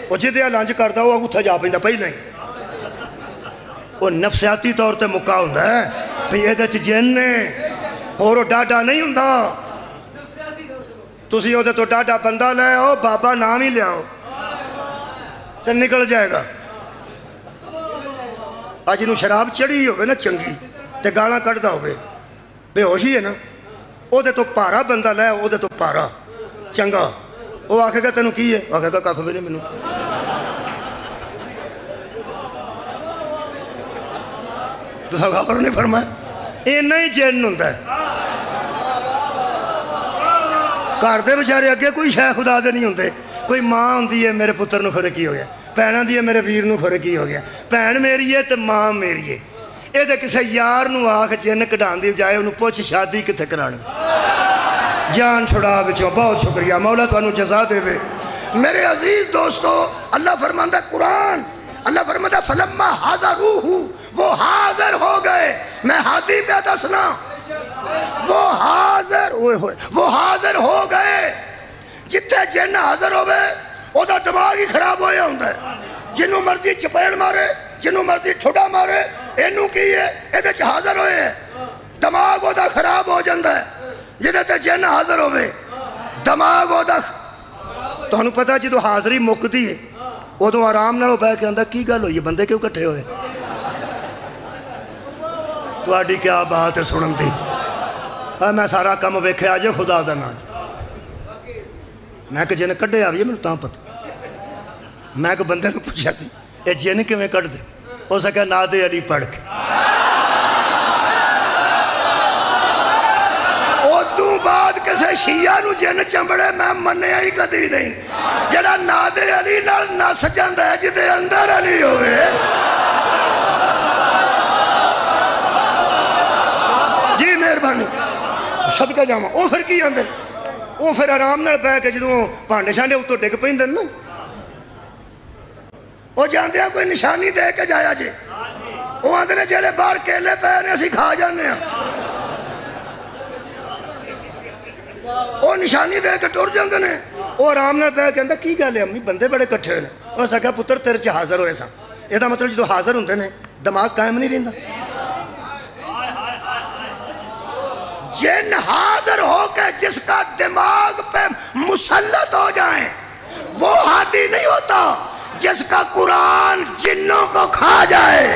وہ جدے لانج کرتا وہ اتھا جا پہندہ پہلے ہی، وہ نفسیاتی طور تے مکہ ہوندہ ہے پہ یہ دے جن نے، اور وہ ڈاڈا نہیں ہوندہ۔ تسی ہو دے تو ڈاڈا بندہ لے ہو بابا نام ہی لے آؤ تو نکل جائے گا۔ آج انہوں شراب چڑھی ہوئے نا چنگی تے گانا کٹدا ہوئے بے ہوشی ہے نا، او دے تو پارا بندہ لے او دے تو پارا چنگا، وہ آکھے گا تینوں کی ہے، آکھے گا کاکھ بھی نہیں منوں۔ تو غور نہیں فرمایا اے نہیں جن ہوندہ ہے۔ گھر دے بچارے اگے کوئی شے خدا دے نہیں ہوندے، کوئی ماں ہوندی ہے میرے پتر نو کھرے کی ہو گیا، بھیناں دی ہے میرے ویر نو کھرے کی ہو گیا، بھین میری ہے تے ماں میری ہے۔ اے تے کسے یار نو آکھ جن کڈان دی بجائے انہوں پوچھ شادی کتے کرانی، جان چھڑا بچوں۔ بہت شکریہ، مولا تو انہوں جزا دے وے۔ میرے عزیز دوستو اللہ فرماندہ قرآن، اللہ فرماندہ فلما حاضروہ، وہ حاضر ہو گئے۔ میں ہاتھی پہ دسنا وہ حاضر ہو گئے۔ جتھے جن حاضر ہوئے وہ دا دماغ ہی خراب ہویا ہوندہ ہے، جنہوں مرضی چپیڑ مارے جنہوں مرضی ٹھوڑا مارے انہوں کی ہے ایدے چھ حاضر ہوئے ہیں، دماغ وہ دا خراب ہو جاندہ ہے۔ جدے تے جن حاضر ہوئے دماغ وہ دا تو انہوں پتہ جدو حاضری مکتی ہے وہ تو آرام نہ ہو بے کے اندر کی گل ہوئی بندے کیوں کٹھے ہوئے؟ تو آڈی کیا بات ہے سنن تھی، میں سارا کم ویکھے آجے خدا دا ناج، میں کہ جن کڈے آویے میں تاں پتہ، میں کہ بندے کو پوچھا سی اے جن کے میں کٹ دے، ہو سکا ناد علی پڑھ کے، او تو بعد کسے شیعہ نو جن چمبڑے میں مننے ہی کدی نہیں، جڑا ناد علی نال نس جاندہ ہے جدے اندر علی ہوئے۔ جی مہربانی صدقہ جاما، او پھر کی اندر وہ پھر آرام نال پہ کے جدوں پانڈے شانڈے اتو ڈگ پہندے نا، وہ جاندے ہیں کوئی نشانی دے کے جایا جے، وہ آندے نے جڑے باہر کیلے پہ نے اسی کھا جانے ہیں۔ وہ نشانی دے کے ٹر جاندے نے. وہ آرام نال پہ کہندا کی گل ہے امی بندے بڑے کٹھے نے. اس آکھیا پتر تیرے چ حاضر ہوئے سن. یہ مطلب جدو حاضر ہوندے نے دماغ قائم نہیں رہندا. جن حاضر ہو کے جس کا دماغ پہ مسلط ہو جائیں وہ ہادی نہیں ہوتا جس کا قرآن جنوں کو کھا جائے.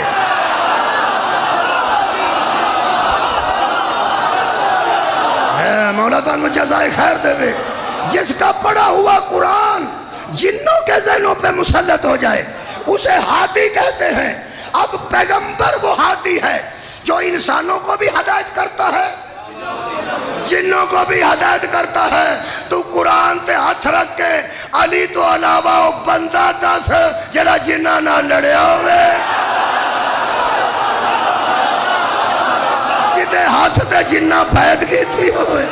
مولا تعالیٰ جزائے خیر دے بے. جس کا پڑھا ہوا قرآن جنوں کے ذہنوں پہ مسلط ہو جائے اسے ہادی کہتے ہیں. اب پیغمبر وہ ہادی ہے جو انسانوں کو بھی ہدایت کرتا ہے جنوں کو بھی ہدایت کرتا ہے. تو قرآن تے ہاتھ رکھ کے علی تو علاوہ وہ بندہ دس جڑا جنہ نہ لڑیا ہوئے جدے ہاتھ تے جنہ پید کی تھی ہوئے.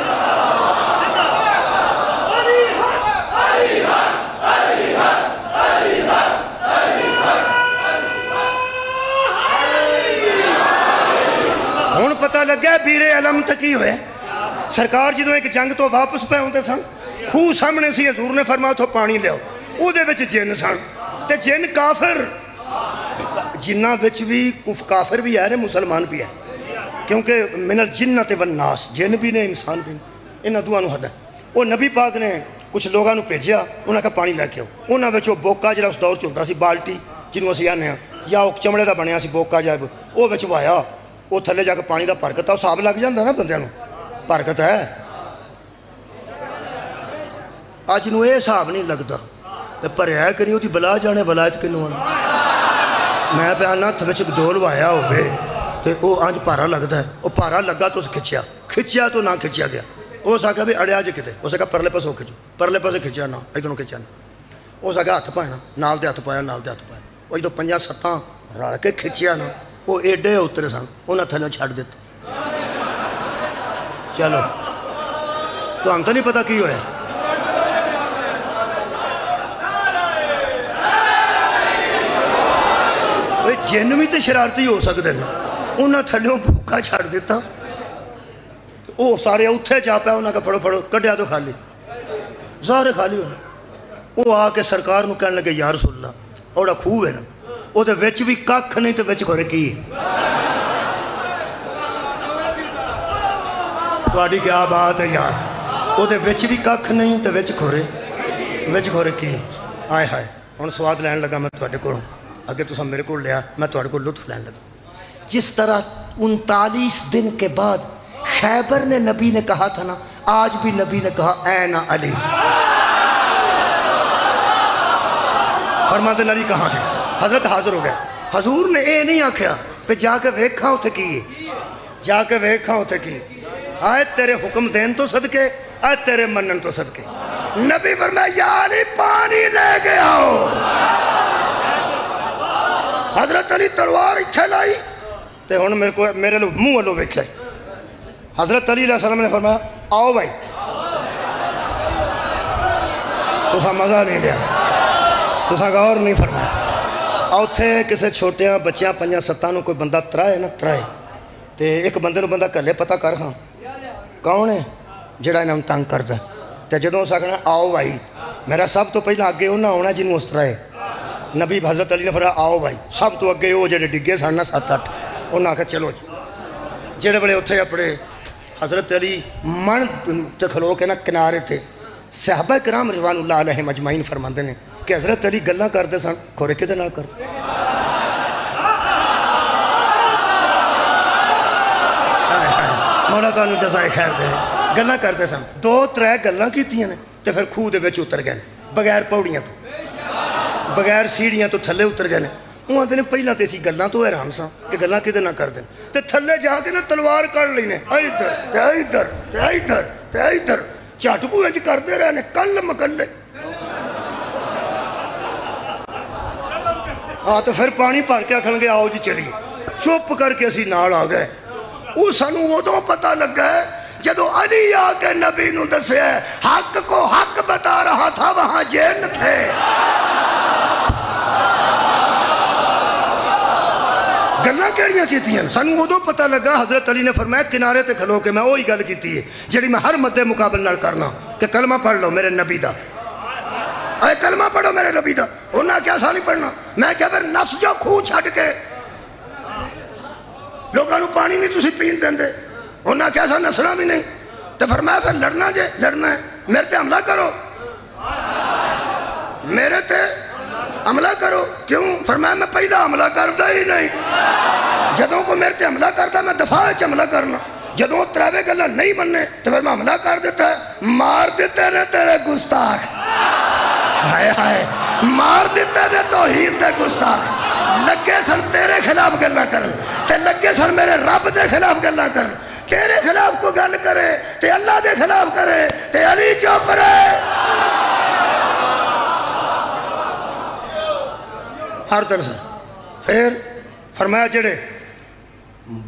ہون پتہ لگ گیا بیر علم تکی ہوئے. سرکار جدوں ایک جنگ تو واپس پہ ہوندے سن خوہ سامنے سی حضور نے فرمایا تو پانی لے او دے وچ جن سن تے جن کافر جنہ وچ بھی کافر بھی ہے مسلمان بھی ہے کیونکہ من الجنت والناس جن بھی نے انسان بھی انہاں دوواں نوں حد ہے. وہ نبی پاک نے کچھ لوگاں نوں بھیجیا انہاں کا پانی لے کے آؤ. انہاں وچ وہ بوکا جڑا اس دور چ ہوندا سی بالٹی جنوں اسی آنے ہاں یا وہ چمڑے دا بنیا سی بوکا جب وہ وچ وایا وہ تھلے جا کے پانی دا برکت ہے حساب لگ جاندا نا بندیاں نوں برکت ہے. اج نوں اے حساب نہیں لگدا تے پریا کری اودی بلا جانے ولایت کنوں میں پہ آنا ہتھ وچ ڈول وایا ہوئے تے وہ انج پارا لگدا ہے. وہ پارا لگا تو کھچیا تو نہ کھچیا گیا. اس آکھیا بھی اڑیا جے کتے اس آکھیا پرلے پاسوں کھچو پرلے پاسے کھچیا نہ ادھروں کھچیا نہ. اس آکھیا ہاتھ پایا نال دے ہاتھ پایا نال دے ہاتھ پایا. وہ جدوں 5-7 رل کے کھچیا نا وہ ایڈے اترے سن انہاں تھلے چھڈ دتے. چلو تو ہم تو نہیں پتا کی ہوئے. جن بھی تو شرارتی ہو سکتے ہیں انہاں تھلیوں بھوکا چھڑ دیتا وہ سارے اتھے جا پیا انہاں کا پھڑو کڈیا تو خالی سارے خالی ہوئے. وہ آ کے سرکار نو کہنے لگے یا رسول اللہ اوڑا خوہ ہے نا وہ تو وچ بھی ککھ نہیں تو وچ کھورے کی تواڈی کیا بات ہے یار. وہ تو وچ بھی ککھ نہیں تو وچ کھورے کی. آئے ہائے ہن سواد لین لگا میں تواڈے کولوں اگے تساں میرے کو لیا میں تواڈے کو لطف لین لگا. جس طرح 39 دن کے بعد خیبر نے نبی نے کہا تھا نا آج بھی نبی نے کہا این علی. فرماتے علی کہاں ہے. حضرت حاضر ہو گئے. حضور نے اے نہیں آکھیا پہ جا کے ویکھاں اتھے کی جا کے ویکھاں اتھے کی آئے تیرے حکم دین تو صدقے آئے تیرے منن تو صدقے. نبی فرمایا یا علی پانی لے کے آؤ. حضرت علی تلوار اتھے لائی تے ہن میرے لو منہ والو ویکھے. حضرت علی علیہ السلام نے فرمایا آؤ بھائی تساں مزہ نہیں لیا تساں غور نہیں فرمایا. اوتھے کسے چھوٹیاں بچیاں 5-7 کوئی بندہ ترائے نا ترائے تے ایک بندے نو بندہ کلے پتہ کر ہاں کون ہے جڑا انہاں تنگ کردا تے جدوں اس آکھنا آؤ بھائی میرا سب تو پہلا اگے انہاں ہونا جنوں اس طرح ہے. نبی حضرت علی نے فرمایا آؤ بھائی سب تو اگے وہ جڑے ڈگے سن نا 7-8 انہاں آکھیا چلو جی. جڑے بڑے اتھے اپنے حضرت علی من تے کھلو کے نا کنارے تھے صحابہ کرام رضوان اللہ علیہم اجمعین فرماندے نے کہ حضرت علی گلاں کردے سن کھورے کدے نال کر مولا تعالیٰ جزائے خیر دے. گلاں کردے سن 2-3 گلاں کیتیاں نے تے پھر خوہ دے وچ اتر گئے بغیر پوڑیاں تو بغیر سیڑھیاں تو تھلے اتر گئے. وہ آتے ہیں پہلا تو اسی گلاں تو حیران سا کہ گلاں کدے نہ کر دیں تے تھلے جا کے نا تلوار کر لینے ادھر تے ادھر تے ادھر تے ادھر جھٹکو وچ کردے رہنے کل مکلے. ہاں تو پھر پانی بھر کے آکھن گے آؤ جی چلیے. چپ کر کے اسی نال آ گئے. وہ سانوں ادوں پتہ لگا ہے جدو علی آ کے نبی نو دسیا حق کو حق بتا رہا تھا وہاں جن تھے. گلاں کیڑیاں کیتیاں سانو ادو پتہ لگا حضرت علی نے فرمایا کنارے تے کھلو کے میں وہی گل کیتی ہے جڑی میں ہر مدے مقابل نال کرنا کہ کلمہ پڑھ لو میرے نبی دا، اے کلمہ پڑھو میرے نبی دا۔ انہاں کیا سا نہیں پڑھنا، میں کیا پھر نفس جو خوہ چھڑ کے لوگاں نو پانی نہیں تسی پین دیندے، انہاں کیا سا نسنا بھی نہیں، تو فرمایا پھر لڑنا جے لڑنا ہے میرے تے حملہ کرو، میرے تے حملہ کرو۔ کیوں؟ فرمایا میں پہلا حملہ کردہ ہی نہیں، جدوں کو میرے تے حملہ کردہ میں دفاع چ حملہ کرنا، جدوں تراوے گلہ نہیں مننے تو پھر میں حملہ کر دیتا ہے، مار دیتے نے تیرے گستاخ، ہائے ہائے مار دیتے نے توحید دے گستاخ، لگے سن تیرے خلاف گلہ کرن تے لگے سن میرے رب دے خلاف گلہ کرن، تیرے خلاف کو گل کرے تے اللہ دے خلاف کرے تے علی چوپ رہے۔ ہر طرح سے پھر فرمایا جڑے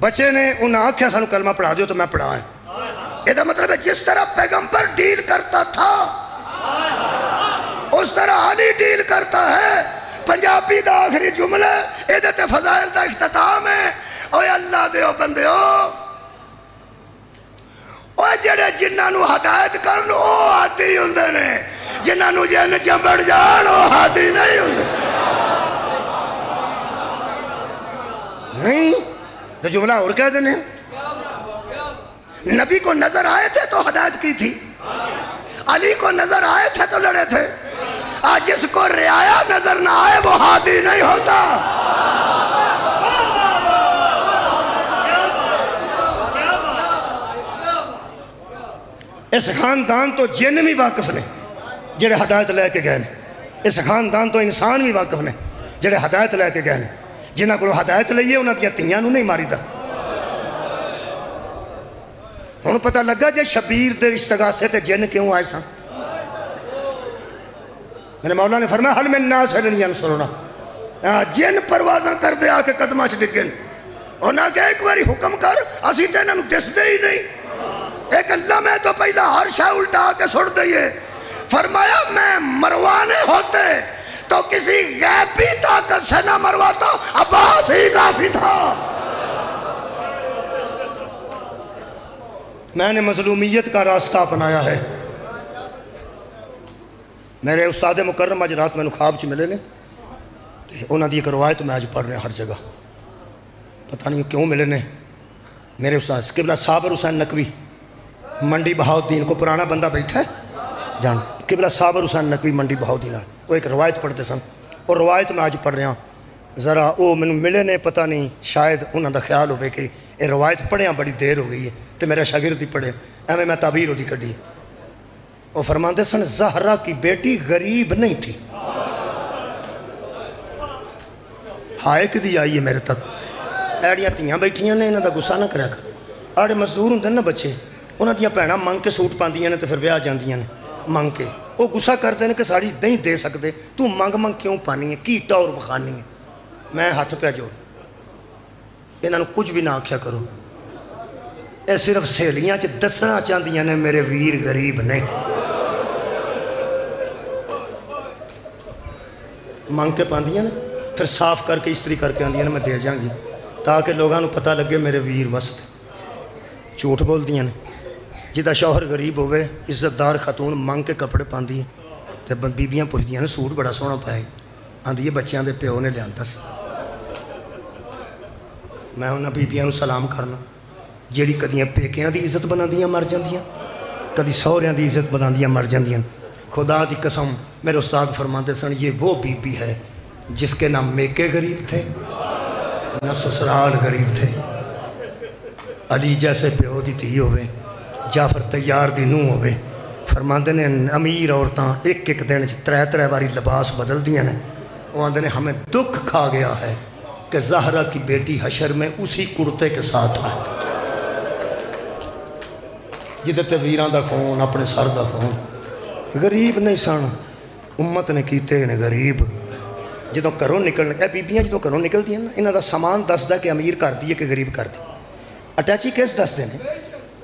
بچے نے انہاں آکھیا سانو کلمہ پڑھا دیو تو میں پڑھائیں۔ یہ مطلب ہے جس طرح پیغمبر ڈیل کرتا تھا اس طرح علی ڈیل کرتا ہے۔ پنجابی دا آخری جملہ ایدت فضائل دا اختتام ہے، اوے اللہ دیو بندیو، اوے جڑے جنہاں نو ہدایت کرن او ہادی ہوندے نے، جنہاں نو جن چمبڑ جان او ہادی نہیں ہوندے۔ نہیں تو جملہ اور کہہ دینے، نبی کو نظر آئے تھے تو ہدایت کی تھی، علی کو نظر آئے تھے تو لڑے تھے، آج جس کو رعایا نظر نہ آئے وہ ہادی نہیں ہوتا۔ اس خاندان تو جن بھی واقف نے جڑے ہدایت لے کے گئے نے، اس خاندان تو انسان بھی واقف نے جڑے ہدایت لے کے گئے نے، جنہاں کو ہدایت لئیے انہاں دیا تیاں نو نہیں ماری دا۔ انہوں پتہ لگا جے شبیر دے استغاثے تے جن کیوں آئے ساں؟ میرے مولا نے فرمایا حل من ناس حلن ینصرنا، جن پروازاں کر دے آکے قدمہ چ ڈگن، انہاں کہ ایک باری حکم کر اسی تے انہوں دس دے ہی نہیں، ایک اللہ میں تو پہلا ہر شاہ الٹا آکے سڑ دئیے۔ فرمایا میں مروانے ہوتے تو کسی غیبی طاقت سے نہ مرواتا، عباس ہی کافی تھا۔ میں نے مظلومیت کا راستہ اپنایا ہے۔ میرے استاد مکرم آج رات میں خواب چ ملے نے، انہوں نے ایک روایت میں آج پڑھ رہے ہیں ہر جگہ، پتہ نہیں کیوں ملے نے۔ میرے استاد قبلہ صابر حسین نقوی منڈی بہاؤدین کو پرانا بندہ بیٹھا ہے جان، قبلہ صابر حسین نقوی منڈی بہاؤدین، وہ ایک روایت پڑھتے سن، اور روایت میں آج پڑھ رہا ہوں، ذرا وہ میں ملے نے، پتہ نہیں شاید انہوں دا خیال ہوئے کہ یہ روایت پڑھیاں بڑی دیر ہو گئی ہے تو میرا شاگرد ہی پڑھے، ایویں میں تعبیر ہو دی کڈی۔ وہ فرماندے سن زہرا کی بیٹی غریب نہیں تھی، ہائے کدی آئی ہے میرے تک، ایڑیاں تیاں بیٹھیاں نے، انہوں دا گسا نہ کریا کر، آڑے مزدور ہوندے نا بچے، انہوں دیاں بھیناں منگ کے سوٹ پاندیاں نے تو پھر ویاہ جاندیاں نے منگ کے، وہ گسا کرتے ہیں کہ ساڑی نہیں دے سکتے، تو منگ منگ کیوں پانی ہے، کی ٹور بخانی ہے۔ میں ہاتھ پہ جوڑ، انہوں نے کچھ بھی نہ آکھیا کرو، اے صرف سہیلیاں چ دسنا چاندیاں نے میرے ویر غریب نہیں، منگ کے پاندیاں نے پھر صاف کر کے استری کر کے آندیاں نے میں دے جاؤں گی تاکہ لوگاں نو پتہ لگے میرے ویر وسط۔ جھوٹ بول دیاں نے، جدہ شوہر غریب ہوئے عزت دار خاتون منگ کے کپڑے پاندی ہیں تو بیبیاں پوچھ دیاں نے سوٹ بڑا سونا پائے، آندھی بچیاں دے پیو نے لیانتا سی۔ میں انہاں بیبیاں نو سلام کرنا جیڑی کدیاں پیکیاں دی عزت بنا دیاں مر جاندیاں، کدی سوہریاں دی عزت بنا دیاں مر جاندیاں۔ خدا دی قسم میرے استاد فرماتے سن یہ وہ بی بی ہے جس کے نہ میکے غریب تھے نہ سسرال غریب تھے، علی جیسے پیو دی تھی ہوئے، جعفر تیار دی نو ہوئے، فرماندے نے امیر عورتاں ایک ایک دن ترے ترے باری لباس بدل دیا نے، وہ آندے نے ہمیں دکھ کھا گیا ہے کہ زہرا کی بیٹی حشر میں اسی کرتے کے ساتھ آئے، جدتے ویران دا خون اپنے سر دا خون، غریب نہیں سن امت نے کیتے نے غریب۔ جدوں گھروں نکلنے اے بیبیاں جدوں گھروں نکل دیا نا، انہاں دا سامان دسدا کہ امیر کر دی ہے کہ غریب کر دی، اٹیچی کیس دستے نے،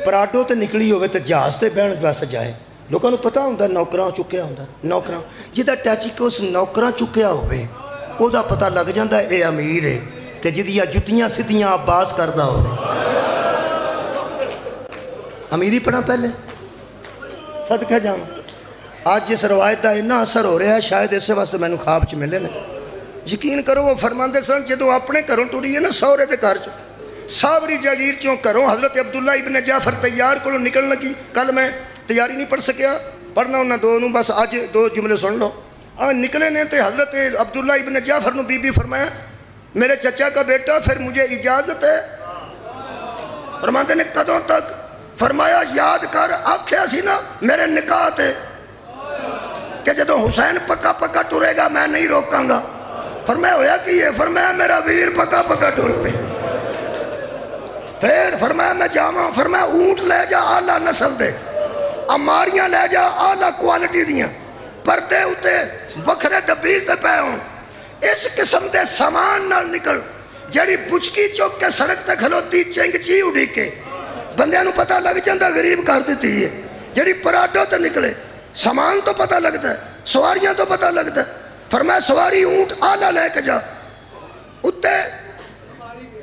پراڈو تے نکلی ہوئے تے جہاز تے بہن واسطے جائے، لوگوں نے پتہ ہوندا نوکراں چکیا ہوندا، نوکراں جدہ اٹیچی کے اس نوکراں چکیا ہوئے او دا پتہ لگ جاندا اے امیر ہے، تے جدیاں جتیاں سدیاں عباس کردہ ہو امیری پڑھا پہلے صدقہ جاؤں آج جس روایت کا اتنا اثر ہو رہا ہے شاید اسے واسطے میں نے خواب چ ملے نے یقین کرو وہ فرماندے سن جدوں اپنے گھروں ٹری ہے نا سورے دے گھر ساوری جاگیر چوں گھروں حضرت عبداللہ ابن جعفر تیار کو نکل لگی کل میں تیاری نہیں پڑھ سکیا پڑھنا انہاں دو نوں بس اج دو جملے سن لو نکلے نے تے حضرت عبداللہ ابن جعفر نو بی بی فرمایا میرے چچا کا بیٹا پھر مجھے اجازت ہے فرماندے نے کدوں تک فرمایا یاد کر آکھیا سی نا میرے نکاح تے کہ جدوں حسین پکا پکا ٹرے گا میں نہیں روکاں گا فرمایا ہویا کہ یہ فرمایا میرا ویر پکا پکا ٹر پہ پھر فرمایا میں جاواں فرمایا اونٹ لے جا اعلیٰ نسل دے اماریاں لے جا اعلیٰ کوالٹی دیاں پردے اتے وکھرے دبیز دے پہ ہوں اس قسم دے سامان نال نکل جڑی بچکی چوک کے سڑک تے کھلوتی چنگ چی اڑی کے بندیاں نو پتہ لگ جاندہ غریب کر دیتی ہے جڑی پراڈو تے نکلے سامان تو پتہ لگتا ہے سواریاں تو پتہ لگتا ہے فرمایا سواری اونٹ آلہ لے کے جا اتے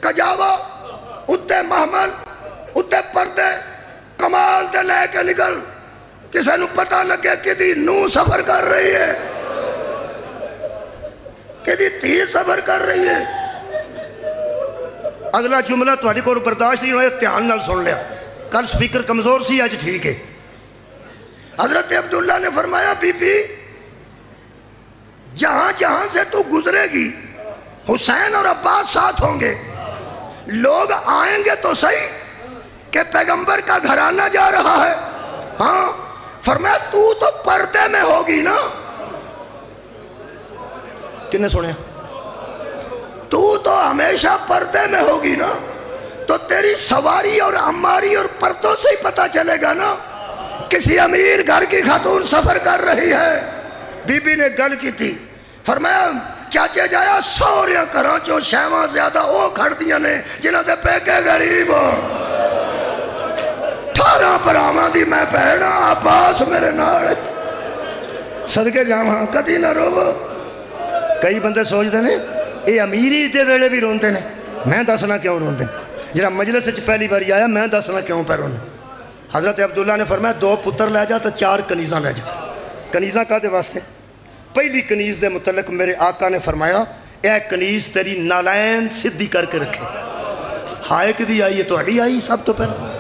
کجاوا اتے محمل اتے پردے کمال دے لے کے نکل کسے نو پتہ لگے کہ دی نو سفر کر رہی ہے کہ دی تی سفر کر رہی ہے اگلا جملہ تھوڑی کو برداشت نہیں ہوئے دھیان نال سن لیا کل سپیکر کمزور سی آج ٹھیک ہے حضرت عبداللہ نے فرمایا بی بی جہاں جہاں سے تو گزرے گی حسین اور عباس ساتھ ہوں گے لوگ آئیں گے تو صحیح کہ پیغمبر کا گھرانہ جا رہا ہے ہاں فرمایا تو پردے میں ہوگی نا کنے سنے تو ہمیشہ پردے میں ہوگی نا تو تیری سواری اور اماری اور پردوں سے ہی پتہ چلے گا نا کسی امیر گھر کی خاتون سفر کر رہی ہے بی بی نے گل کی تھی فرمایا چاچے جایا سوریاں کرانچوں شیواں زیادہ او کھڑ دیاں نے جنہاں دے پیکے غریب ہو 18 پراواں دی میں پہنا عباس میرے ناڑے صدقے جاواں کدی نہ رو کئی بندے سوچتے ہیں اے امیری دے ویلے بھی روندے نے میں دسنا کیوں روندے جنہاں مجلس سے پہلی باری آیا میں دسنا کیوں پہ روندے حضرت عبداللہ نے فرمایا 2 پتر لے جا تو 4 کنیزاں لے جا کنیزاں کا دے واسطے پہلی کنیز دے متعلق میرے آقا نے فرمایا اے کنیز تیری نالین صدی کر کے رکھے ہائے کدی آئی ہے تو ہڈی آئی سب تو پہلے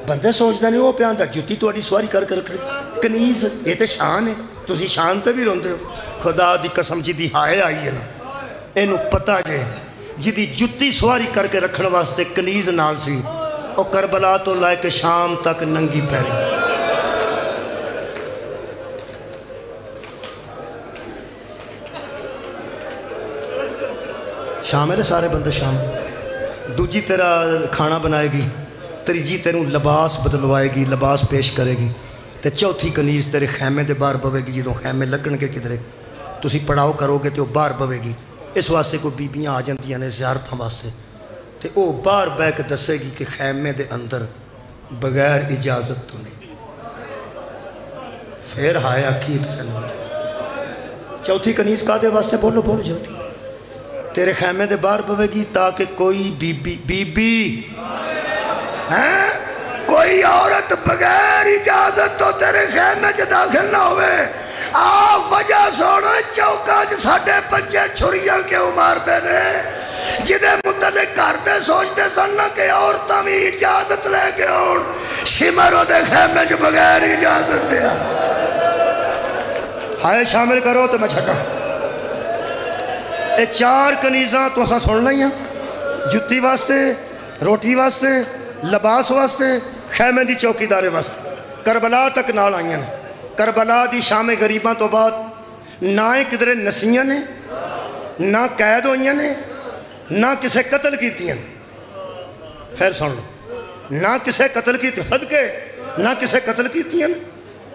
بندے سوچ دے وہ پیان دا جتی تو ہڈی سواری کر کے رکھ رہی کنیز یہ تے شان ہے تسی شان تے بھی روندے ہو خدا دی قسم جی دی ہائے آئی ہے نا اینو پتہ جے جی دی جتی سواری کر کے رکھنے واسطے کنیز نال سی اور کربلا تو لائے کے شام تک ننگی پیری شامل ہے سارے بندے شامل دوجی تیرا کھانا بنائے گی تیجی تیروں لباس بدلوائے گی لباس پیش کرے گی تے چوتھی کنیز تیرے خیمے دے باہر بوے گی جدوں خیمے لگن کے کدھرے تسی پڑاؤ کرو گے تو باہر بوے گی اس واسطے کوئی بیبیاں آ جاندیاں نے زیارتاں واسطے تے او باہر بہ کے دسے گی کہ خیمے دے اندر بغیر اجازت تو نہیں پھر ہائے آکھی کسے نہیں چوتھی کنیز کا دے واسطے بولو جلدی تیرے خیمے دے باہر بوے گی تاکہ کوئی بی بی کوئی عورت بغیر اجازت تو تیرے خیمے چ داخل نہ ہوئے وجہ سونا چوکا ساڑھے بچے چھریاں کیوں مارتے نے جدے متعلق کرتے سوچتے سننا کہ عورتاں بھی اجازت لے کے ہون شمروں دے خیمے چ بغیر اجازت دیا ہائے شامل کرو تو میں چھٹا اے 4 کنیزاں تو اساں سن لائیاں جتی واسطے روٹی واسطے لباس واسطے خیمے دی چوکی دارے واسطے کربلا تک نال آئیاں نے کربلا دی شام غریباں تو بعد نہ کدھرے نسیاں نے نہ قید ہوئیاں نے نہ کسے قتل کیتیاں پھر سن لو نہ کسے قتل کیتیاں حد کے نہ کسے قتل کیتیاں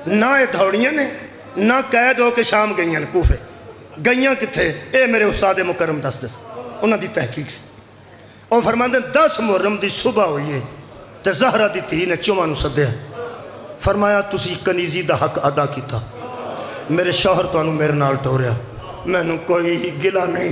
نہ اے دھوڑیاں نے نہ قید ہو کے شام گئیاں کوفے گئیاں کتھے اے میرے استاد مکرم دس انہاں دی تحقیق سے اور فرماندے 10 محرم دی صبح ہوئی ہے تے زہرہ دی تھی نے چومہ نو سدیا فرمایا تسی کنیزی دا حق ادا کیتا میرے شوہر تو انہوں میرے نال ٹوریا میں نو کوئی گلہ نہیں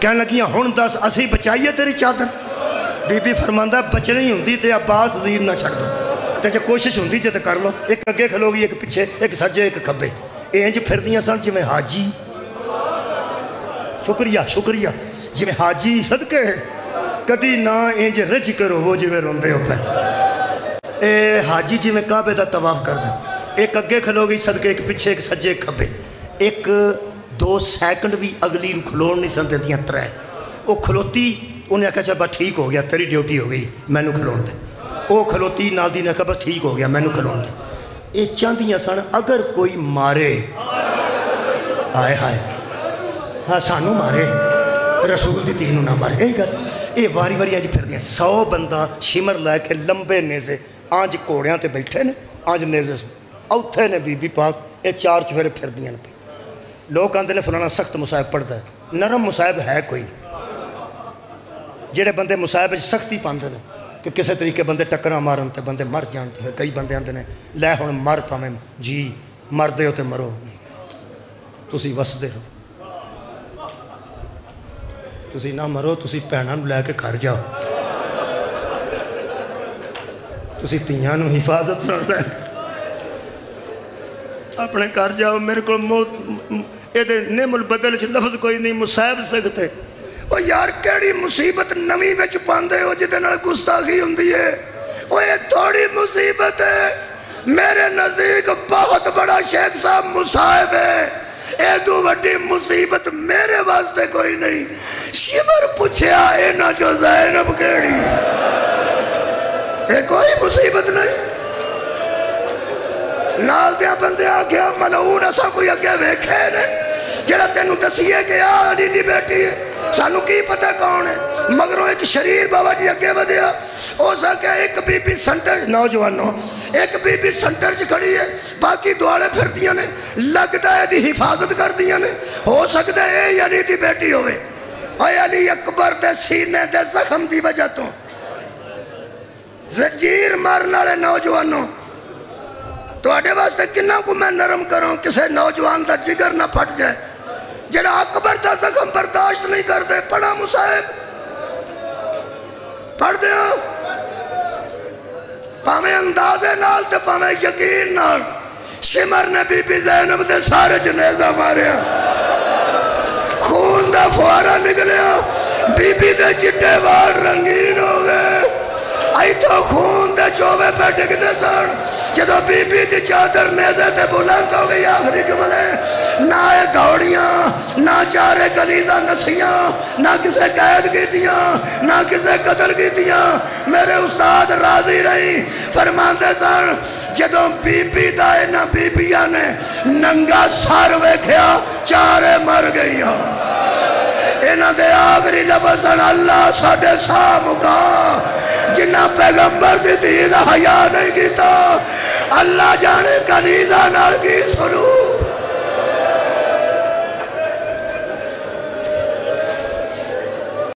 کہنے لگیاں ہن دس اسی بچائیے تیری چادر؟ بی بی فرماندا بچنی ہوندی تے عباس زیر نہ چھڑ دو، تے جے کوشش ہوندی جے تے کر لو، ایک اگے کھلو گی ایک پیچھے، ایک سجے ایک کھبے، انج پھردیاں سن جویں حاجی، شکریہ شکریہ، جویں حاجی صدقے کدی نہ انج رج کرو وہ جویں روندے ہو پے، اے حاجی جویں کعبے دا طواف کردا، ایک اگے کھلو گی صدقے ایک پیچھے ایک سجے ایک کھبے، ایک 2 سیکنڈ بھی اگلی نو کھلون نہیں سن دیندیاں 3، وہ کھلوتی انہیں کہا چل بس ٹھیک ہو گیا تیری ڈیوٹی ہو گئی مینوں کھلون دے، وہ کھلوتی نال دی نے کہا بس ٹھیک ہو گیا مینوں کھلون دے، یہ چاندیاں سن اگر کوئی مارے آئے ہائے ہاں سانو مارے رسول دی تینوں نہ مارے، یہی گل یہ واری واری اج پھردیاں 100 بندہ شمر لے کے لمبے نیزے آنج گھوڑیاں تے بیٹھے نے آنج نیزے سے اوتھے نے بی بی پاک یہ 4 چفیرے پھردیاں پہ، لوگ آندے نے فلانا سخت مصائب پڑھتا ہے، نرم مصائب ہے کوئی، جڑے بندے مصائب سختی پاندے نے کہ کسے طریقے بندے ٹکراں مارن تے بندے مر جان تے کئی بندے آندے نے لے ہن مر پاویں جی مر دے ہو تے مرو نہیں تسی وسدے رہو، تسی نہ مرو، تسی بھیناں نوں لے کے گھر جاؤ، تسی تیاں نوں حفاظت نال لے اپنے گھر جاؤ، میرے کو موت یہ نعم البدل چ لفظ کوئی نہیں، مصائب سکتے وہ یار کیڑی مصیبت نمی بچ پاندے ہو جدے نال گستاخی ہوندی ہے، وہ یہ تھوڑی مصیبت ہے، میرے نزدیک بہت بڑا شیخ صاحب مصائب ہے، ایدو وڈی مصیبت میرے واسطے کوئی نہیں، شمر پوچھیا اینا جو زینب کیڑی، یہ کوئی مصیبت نہیں، نال دیا بندے آگیا ملعون اسا کوئی اگے ویکھے نے جڑا تینوں دسیے کہ علی دی بیٹی ہے، سانو کی پتہ کون ہے، مگروں ایک شریر بابا جی اگے ودیا، ہو سکے ایک بی بی سنٹر نوجوانوں ایک بی بی سنٹر چ کھڑی ہے، باقی دوالے پھر دیاں نے لگتا ہے دی حفاظت کر دیاں نے، ہو سکتا ہے اے علی دی بیٹی ہوئے، اے علی اکبر دے سینے دے زخم دی وجہ تو زنجیر مارن والے نوجوانوں تو آڈے واسطے کنہ کو میں نرم کروں کسے نوجوان دا جگر نہ پھٹ جائے جڑا اکبر دا زخم برداشت نہیں کر دے، پڑھا مصائب پڑھ دے ہو پاویں اندازے نال تے پاویں یقین نال، شمر نے بی بی زینب دے سارے جنیزہ ماریا، خون دا فوارہ نکلیا، بی بی دے چٹے وال رنگین ہو گئے، آئی تو خون دے چوبے پہ ٹک دے سن، جدو بی بی دی چادر نیزے تے بلند ہو گئی آخری جملے، نہ اے دوڑیاں نہ چارے کنیزہ نسیاں نہ کسے قید کی دیاں نہ کسے قتل کی دیاں، میرے استاد راضی رہی فرماندے سن جدو بی بی دائے نہ بی بیاں نے ننگا سار ویکھیا چارے مر گئیاں، انہاں دے آخری لفظن اللہ ساڑھے سا مکا جنہ پیغمبر دی دید حیاء نہیں کیتا، اللہ جانے کنیزہ نال کی سنو